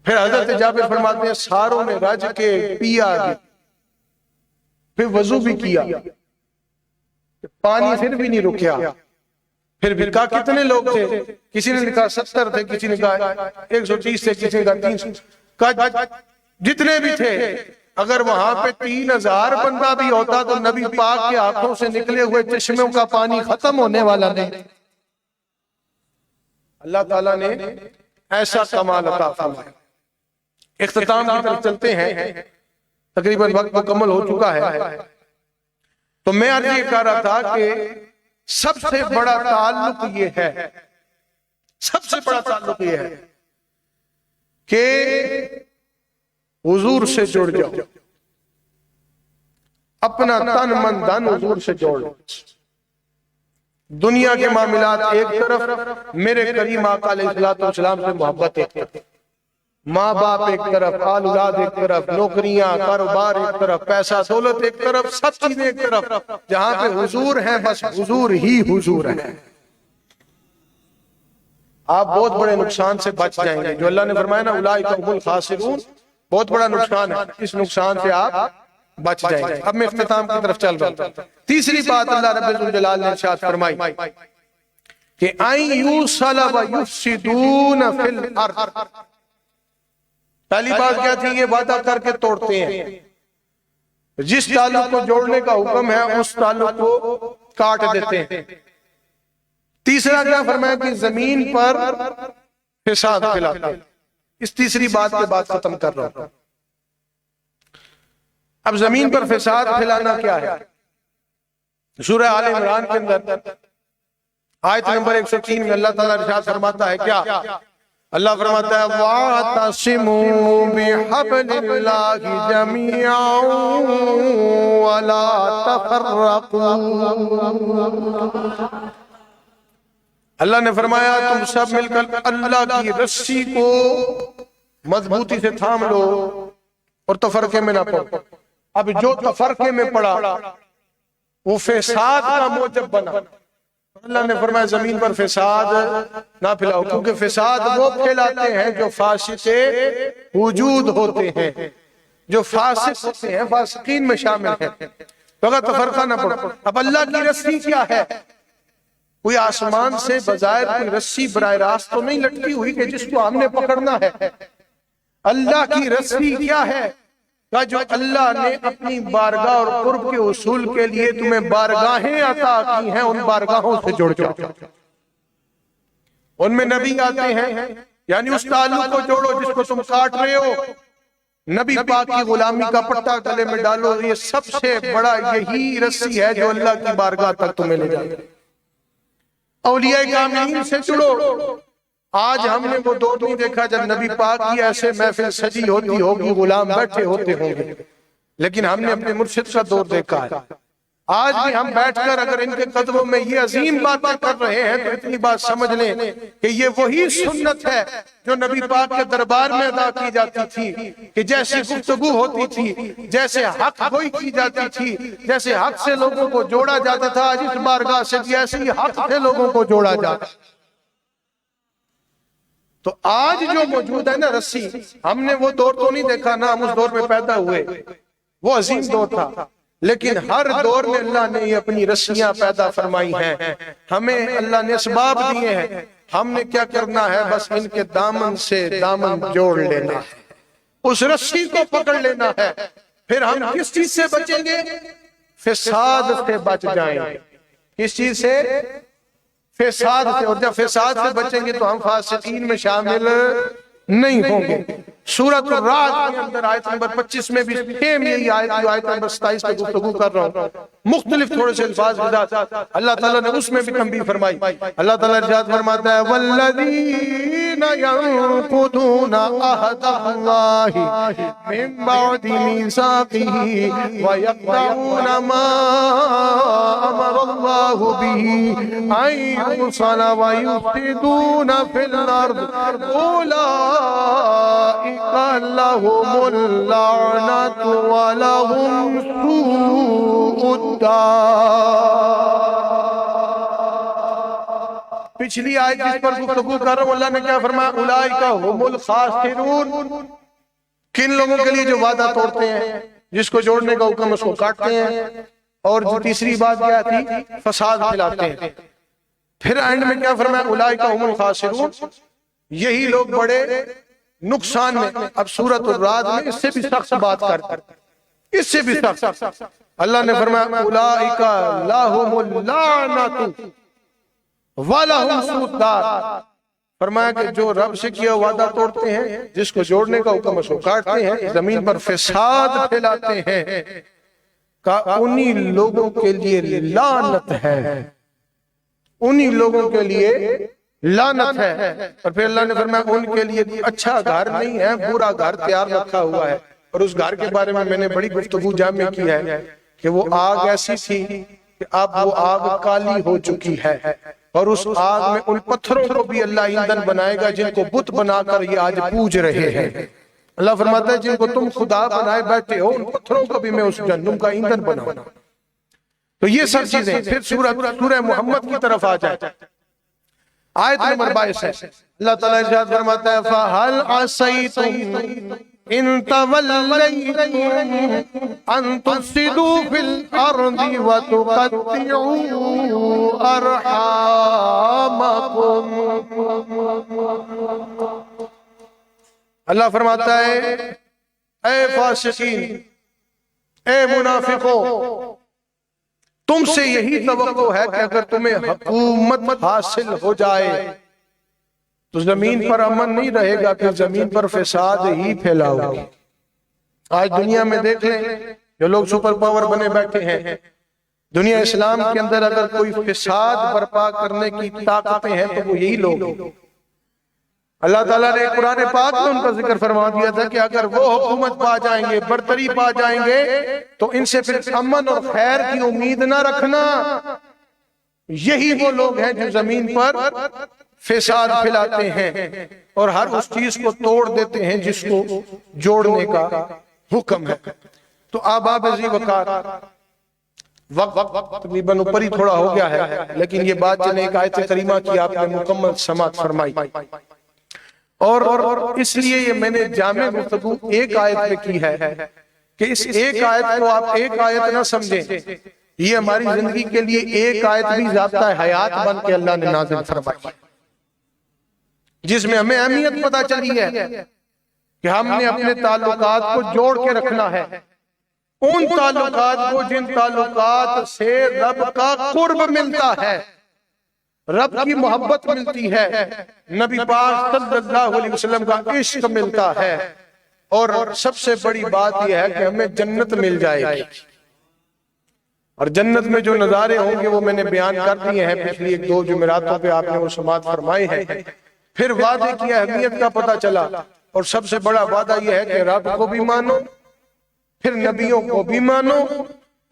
پھر حضرت جابر فرماتے ہیں ساروں نے رج کے پیا بھی، پھر وضو بھی کیا، پانی پھر بھی نہیں رکیا۔ پھر بھی کہا کتنے لوگ تھے؟ کسی نے لکھا 70 تھے، کسی نے کہا 130 تھے، کسی نے کہا 300، کہا جتنے بھی تھے اگر وہاں پہ 3000 بندہ بھی ہوتا تو نبی پاک کے ہاتھوں سے نکلے ہوئے چشموں کا پانی ختم ہونے والا نہیں۔ اللہ تعالیٰ نے ایسا کمال عطا فرمایا۔ اختتام کی طرف چلتے ہیں، تقریباً وقت مکمل ہو چکا ہے، تو میں عرض یہ کہہ رہا تھا کہ سب سے بڑا تعلق یہ ہے، سب سے بڑا تعلق یہ ہے کہ حضور سے جڑ جاؤ، اپنا تن من دھن حضور سے جوڑ لو۔ دنیا کے معاملات ایک طرف، میرے کریم آقا علیہ السلام سے محبت ایک طرف، ماں باپ ایک طرف، اولاد ایک طرف، نوکریاں کاروبار ایک طرف، پیسہ دولت ایک طرف، سب چیزیں ایک طرف، جہاں پہ حضور ہیں بس حضور ہی حضور ہے۔ آپ بہت بڑے نقصان سے بچ جائیں گے، جو اللہ نے فرمایا نا اولئک هم الخاسرون، بہت بڑا نقصان ہے، اس نقصان سے آپ بچ جائیں گے۔ اب میں اختتام کی طرف چل رہا ہوں۔ تیسری بات اللہ رب الجلال نے ارشاد فرمائی کہ ان یوصل ویفسدون فی الارض۔ پہلی بات کیا تھی؟ یہ وعدہ کر کے توڑتے ہیں، جس تعلق کو جوڑنے کا حکم ہے اس تعلق کو کاٹ دیتے ہیں۔ تیسرا کیا فرمایا کہ زمین پر فساد پھیلاتے ہیں۔ اس تیسری بات کے بعد ختم کر رہا ہوں۔ اب زمین پر فساد پھیلانا کیا ہے؟ سورہ آل عمران کے اندر آیت نمبر 103 میں اللہ تعالیٰ ارشاد فرماتا ہے کیا؟ اللہ فرماتا ہے وَاعْتَصِمُوا بِحَبْلِ اللَّهِ جَمِيعًا وَلَا تَفَرَّقُوا۔ اللہ نے فرمایا تم سب مل کر اللہ کی رسی کو مضبوطی سے تھام لو اور تفرقے میں نہ پڑو۔ اب جو تفرقے میں پڑا وہ فساد کا موجب بنا۔ اللہ نے فرمایا زمین پر فساد نہ پھیلاؤ، کیونکہ فساد وہ پھیلاتے ہیں جو فاسق وجود ہوتے ہیں، جو فاسق ہوتے ہیں، فاسقین میں شامل ہیں۔ تو اگر تفرقہ نہ پڑو، اب اللہ کی رسی کیا ہے؟ کوئی آسمان سے بظاہر کوئی رسی براہ راست تو نہیں لٹکی ہوئی کہ جس کو ہم نے پکڑنا ہے۔ اللہ کی رسی کیا ہے؟ کہ جو اللہ نے اپنی بارگاہ اور قرب کے حصول کے لیے تمہیں بارگاہیں عطا کی ہیں، ان بارگاہوں سے جڑ جاؤ۔ ان میں نبی آتے ہیں، یعنی اس تعلق کو جوڑو جس کو تم کاٹ رہے ہو۔ نبی پاک کی غلامی کا پٹا گلے میں ڈالو، یہ سب سے بڑا یہی رسی ہے جو اللہ کی بارگاہ تک تمہیں لے جائے۔ اولیاء کاملین سے جڑو۔ آج ہم نے وہ دور نہیں دیکھا جب نبی پاک کی ایسے محفل سجی ہوتی ہوگی، غلام بیٹھے ہوتے ہوں گے، لیکن ہم نے اپنے مرشد کا دور دیکھا ہے۔ آج بھی ہم بیٹھ کر اگر ان کے قدموں میں یہ عظیم باتیں کر رہے ہیں تو اتنی بات سمجھ لیں کہ یہ وہی سنت ہے جو نبی پاک کے دربار میں ادا کی جاتی تھی، کہ جیسی گفتگو ہوتی تھی، جیسے حق گوئی کی جاتی تھی، جیسے حق سے لوگوں کو جوڑا جاتا تھا، آج اس بارگاہ سے بھی ایسے ہی حق سے لوگوں کو جوڑا جاتا ہے۔ تو آج جو موجود ہے نا رسی، ہم نے وہ دور تو نہیں دیکھا نا، ہم اس دور میں پیدا ہوئے، وہ عظیم دور تھا، لیکن ہر دور میں اللہ نے یہ اپنی رسیاں پیدا فرمائی ہیں، ہمیں اللہ نے اسباب دیے ہیں، ہم نے کیا کرنا ہے؟ بس ان کے دامن سے دامن جوڑ لینا ہے، اس رسی کو پکڑ لینا ہے، پھر ہم کس چیز سے بچیں گے؟ فساد سے بچ جائیں گے۔ کس چیز سے؟ فساد سے۔ اور جب فساد سے بچیں گے تو ہم فاسقین میں شامل نہیں ہوں گے۔ سورۃ الرعد کے اندر آیت نمبر 25 میں بھی سیم یہی آیت، جو آیت نمبر 27 پہ گفتگو کر رہا ہوں، مختلف تھوڑے سے الفاظ کے ساتھ اللہ تعالیٰ نے اس میں بھی تنبیہ فرمائی۔ اللہ تعالیٰ ارشاد فرماتا ہے وَالَّذِينَ يَنقُضُونَ عَهْدَ اللَّهِ مِن بَعْدِ مِيثَاقِهِ وَيَقْطَعُونَ مَا أَمَرَ اللَّهُ بِهِ أَن يُوصَلَ وَيُفْسِدُونَ فِي الْأَرْضِ لَهُمُ اللَّعْنَةُ وَلَهُمْ سُوءُ الدَّارِ۔ پچھلی آیت جس پر گفتگو کر رہا ہوں، اللہ نے کیا فرمایا؟ اولئک هم الخاسرون۔ کن لوگوں کے لیے جو وعدہ توڑتے ہیں، جس کو جوڑنے کا حکم اس کو کاٹتے ہیں، اور جو تیسری بات کیا تھی؟ فساد پھیلاتے ہیں۔ پھر اینڈ میں کیا فرمایا؟ اولئک هم الخاسرون، یہی لوگ بڑے نقصان میں۔ اب سورۃ الرعد میں اس سے بھی سخت بات کرتا ہے، اس سے بھی سخت۔ اللہ نے فرمایا اولئک لہم اللعنۃ ولہم سوء الدار، فرمایا کہ جو رب سے کیا وعدہ توڑتے ہیں، جس کو جوڑنے کا حکم اس کو کاٹتے ہیں، زمین پر فساد پھیلاتے ہیں، کہ انہی لوگوں کے لیے لعنت ہے، انہی لوگوں کے لیے لعنت ہے۔ اور پھر اللہ نے فرمایا ان کے لیے اچھا گھر نہیں ہے، برا گھر تیار رکھا ہوا ہے۔ اور اس گھر کے بارے میں نے بڑی گفتگو جامع کی ہے کہ وہ آگ ایسی تھی کہ اب وہ آگ کالی ہو چکی ہے، اور اس آگ میں ان پتھروں کو بھی اللہ ایندھن بنائے گا جن کو بت بنا کر یہ آج پوج رہے ہیں۔ اللہ فرماتا ہے جن کو تم خدا بنائے بیٹھے ہو، ان پتھروں کو بھی میں اس جہنم کا ایندھن بناؤں گا۔ تو یہ سب چیزیں۔ پھر سورہ محمد کی طرف آ جائے، آیت نمبر 22 ہے، اللہ تعالیٰ ارشاد فرماتا ہے فَهَلْ عَصَيْتُمْ إِن تَوَلَّيْتُمْ أَن تُفْسِدُوا فِي الْأَرْضِ وَتُقَطِّعُوا أَرْحَامَكُمْ۔ اللہ فرماتا ہے اے فاسقین، اے منافقوں، تم سے یہی توقع ہے کہ اگر تمہیں حکومت حاصل ہو جائے تو زمین پر امن نہیں رہے گا، پھر زمین پر فساد ہی پھیلاؤ گے۔ آج دنیا میں دیکھ لیں جو لوگ سپر پاور بنے بیٹھے ہیں، دنیا اسلام کے اندر اگر کوئی فساد برپا کرنے کی طاقتیں ہیں تو وہ یہی لوگ ہیں۔ اللہ تعالیٰ نے قرآن پاک میں ان کا ذکر فرما دیا تھا کہ اگر وہ حکومت پا جائیں گے، برتری پا جائیں گے، تو ان سے پھر امن اور خیر کی امید نہ رکھنا۔ یہی وہ لوگ ہیں جو زمین پر فساد پھیلاتے ہیں اور ہر اس چیز کو توڑ دیتے ہیں جس کو جوڑنے کا حکم ہے۔ تو آباب ذی وقار، وقت تقریباً اوپر ہی تھوڑا ہو گیا ہے، لیکن یہ بات چلے ایک آیت کریمہ کی آپ نے مکمل سماعت فرمائی، اور اس لیے یہ میں نے جامع گفتگو ایک آیت میں کی ہے کہ اس ایک آیت کو آپ ایک آیت نہ سمجھیں، یہ ہماری زندگی کے لیے ایک آیت بھی ضابطہ حیات بن کے اللہ نے نازل فرمائی، جس میں ہمیں اہمیت پتہ چلی ہے کہ ہم نے اپنے تعلقات کو جوڑ کے رکھنا ہے، ان تعلقات کو جن تعلقات سے رب کا قرب ملتا ہے، رب کی محبت ملتی ہے، نبی پاک صلی اللہ علیہ وسلم کا عشق ملتا ہے، اور سب سے بڑی بات یہ ہے کہ ہمیں جنت مل جائے گی۔ اور جنت میں جو نظارے ہوں گے وہ میں نے بیان کر دیے ہیں پچھلی ایک دو جمعراتوں پہ، آپ نے وہ سماعت فرمائے ہیں۔ پھر وعدے کی اہمیت کا پتہ چلا، اور سب سے بڑا وعدہ یہ ہے کہ رب کو بھی مانو، پھر نبیوں کو بھی مانو،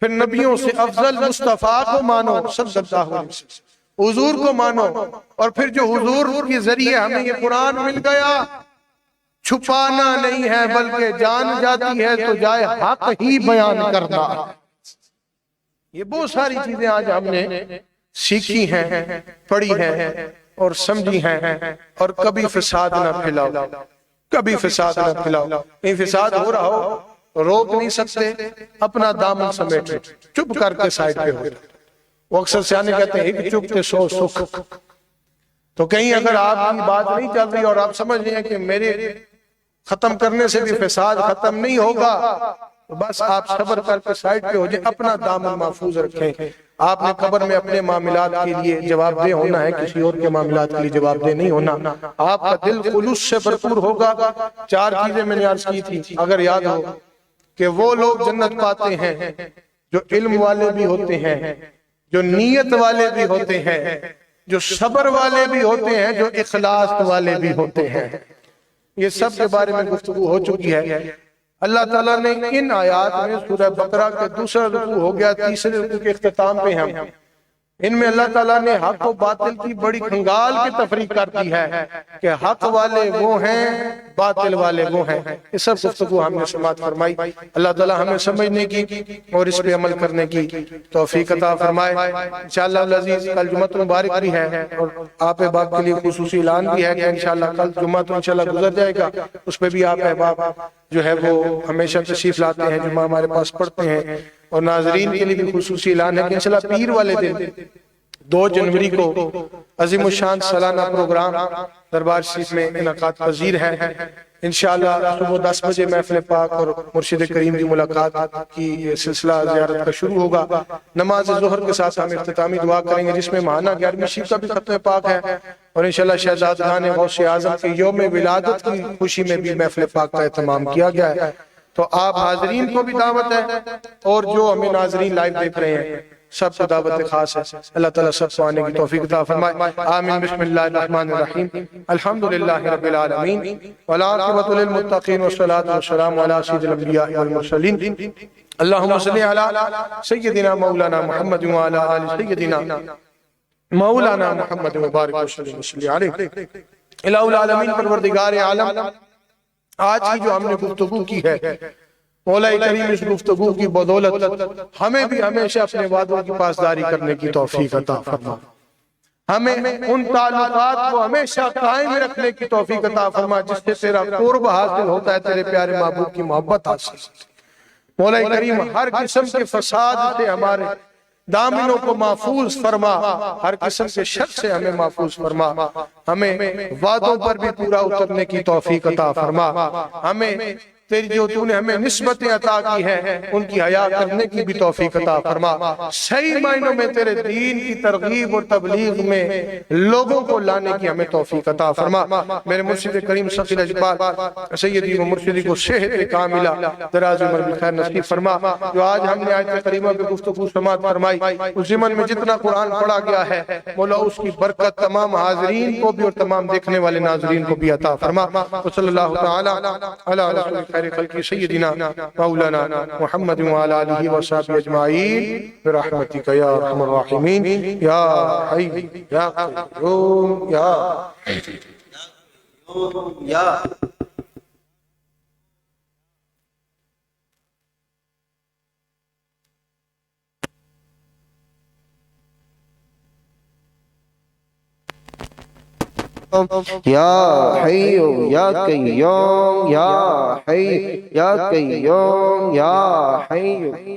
پھر نبیوں سے افضل مصطفیٰ کو مانو صلی اللہ علیہ وسلم، حضور کو مانو، اور پھر جو حضور کے ذریعے ہمیں یہ قرآن مل گیا، چھپانا نہیں ہے بلکہ جان جاتی ہے تو جائے حق ہی بیان کرنا۔ یہ بہت ساری چیزیں آج ہم نے سیکھی ہیں، پڑھی ہیں اور سمجھی ہیں، اور کبھی فساد نہ پھیلاؤ، کبھی فساد نہ پھیلاؤ۔ یہ فساد ہو رہا ہو، روک نہیں سکتے، اپنا دامن سمیٹ لو، چپ کر کے سائڈ پہ ہو جاؤ۔ وہ اکثر سیانے کہتے ہیں ایک چپ تے سو سکھ۔ تو کہیں اگر آپ کی بات نہیں چل رہی اور آپ سمجھ رہے ہیں کہ میرے ختم کرنے سے بھی فساد ختم نہیں ہوگا، تو بس آپ صبر کر کے سائڈ پہ ہو جائیں، اپنا دامن محفوظ رکھیں۔ آپ نے قبر میں اپنے معاملات کے لیے جواب دہ ہونا ہے، کسی اور کے معاملات کے لیے جواب دہ نہیں ہونا۔ آپ کا دل خلوص سے بھرپور ہوگا۔ چار چیزیں میں نے عرض کی تھی، اگر یاد ہو کہ وہ لوگ جنت پاتے ہیں جو علم والے بھی ہوتے ہیں، جو نیت والے بھی ہوتے ہیں، جو صبر والے بھی ہوتے ہیں، جو اخلاص والے بھی ہوتے ہیں۔ یہ سب کے بارے میں گفتگو ہو چکی ہے۔ اللہ تعالیٰ نے ان آیات میں سورہ بقرہ کے دوسرا رکوع ہو گیا، تیسرے رکوع کے اختتام پہ ہم ان میں اللہ تعالیٰ نے حق و باطل کی بڑی کھنگال کی تفریق کر دی ہے کہ حق والے وہ ہیں، باطل والے وہ ہیں۔ یہ سب گفتگو ہم نے سماعت فرمائی۔ اللہ تعالیٰ ہمیں سمجھنے کی اور اس پہ عمل کرنے کی توفیق عطا فرمائے۔ انشاءاللہ العزیز کل جمعہ مبارک بھی ہے، اور آپ احباب کے لیے خصوصی اعلان بھی ہے کہ انشاءاللہ کل جمعہ تو انشاءاللہ گزر جائے گا، اس پہ بھی آپ احباب جو ہے وہ ہمیشہ تشریف لاتے ہیں، جمعہ ہمارے پاس پڑھتے ہیں۔ اور ناظرین کے لیے بھی خصوصی اعلان ہے کہ انشاءاللہ پیر والے دن 2 جنوری کو عظیم الشان سالانہ پروگرام دربار شریف میں انعقاد پذیر ہے۔ انشاءاللہ صبح 10 بجے محفل پاک اور مرشد کریم کی ملاقات کی سلسلہ زیارت کا شروع ہوگا۔ نماز ظہر کے ساتھ ہم اختتامی دعا کریں گے، جس میں ماہانہ 11ویں شیف کا بھی ختم پاک ہے، اور انشاءاللہ شہزادگان غوث اعظم کے یوم ولادت کی خوشی میں بھی محفل پاک کا اہتمام کیا گیا ہے۔ تو آپ حاضرین کو بھی دعوت ہے، اور جو ہمیں ناظرین لائیو دیکھ رہے ہیں سب کو دعوت خاص ہے۔ اللہ تعالیٰ سب کو آنے کی توفیق عطا فرمائے۔ آمین۔ بسم اللہ الرحمن الرحیم۔ الحمدللہ رب العالمین، والعاقبۃ للمتقین، والصلاۃ والسلام علی سید الانبیاء والمرسلین۔ اللہم صلی علی سیدنا مولانا محمد وعلی آل سیدنا مولانا محمد مبارک وسلم علیہ۔ الہ العالمین، پروردگار عالم، آج کی جو ہم نے گفتگو کی ہے، مولا کریم اس گفتگو کی بدولت ہمیں بھی ہمیشہ اپنے وعدوں کی پاسداری کرنے کی توفیق عطا فرما، ہمیں ان تعلقات کو ہمیشہ قائم رکھنے کی توفیق عطا فرما جس سے تیرا قرب حاصل ہوتا ہے، تیرے پیارے محبوب کی محبت حاصل ہوتی ہے۔ مولا کریم ہر قسم کے فساد سے ہمارے دامنوں کو محفوظ فرما، ہر قسم کے شر سے ہمیں محفوظ فرما، ہمیں وعدوں پر بھی پورا اترنے کی توفیق عطا فرما، ہمیں تیری جو تو نے ہمیں نسبتیں عطا کی ہیں ان کی حیا کرنے کی بھی توفیق عطا فرما، صحیح معنوں میں تیرے دین کی ترغیب اور تبلیغ میں لوگوں کو لانے کی ہمیں توفیق عطا فرما۔ میرے مرشد کریم سخی الاجبال سیدی و مرشدی کو صحت کاملہ دراز عمر بخیر نصیب فرما۔ جو آج ہم نے آیت کریمہ پہ گفتگو سماعت فرمائی، اس ضمن میں جتنا قرآن پڑھا گیا ہے مولا اس کی برکت تمام حاضرین کو بھی اور تمام دیکھنے والے ناظرین کو بھی عطا فرما۔ صلی اللہ تعالی علی رسول خیر خلق سیدنا مولانا محمد وعلی آلہ وصحبہ اجمعین برحمتک یا ارحم الراحمین یا حی یا قیوم یا یا حی یا قیوم یا حی یا قیوم یا حی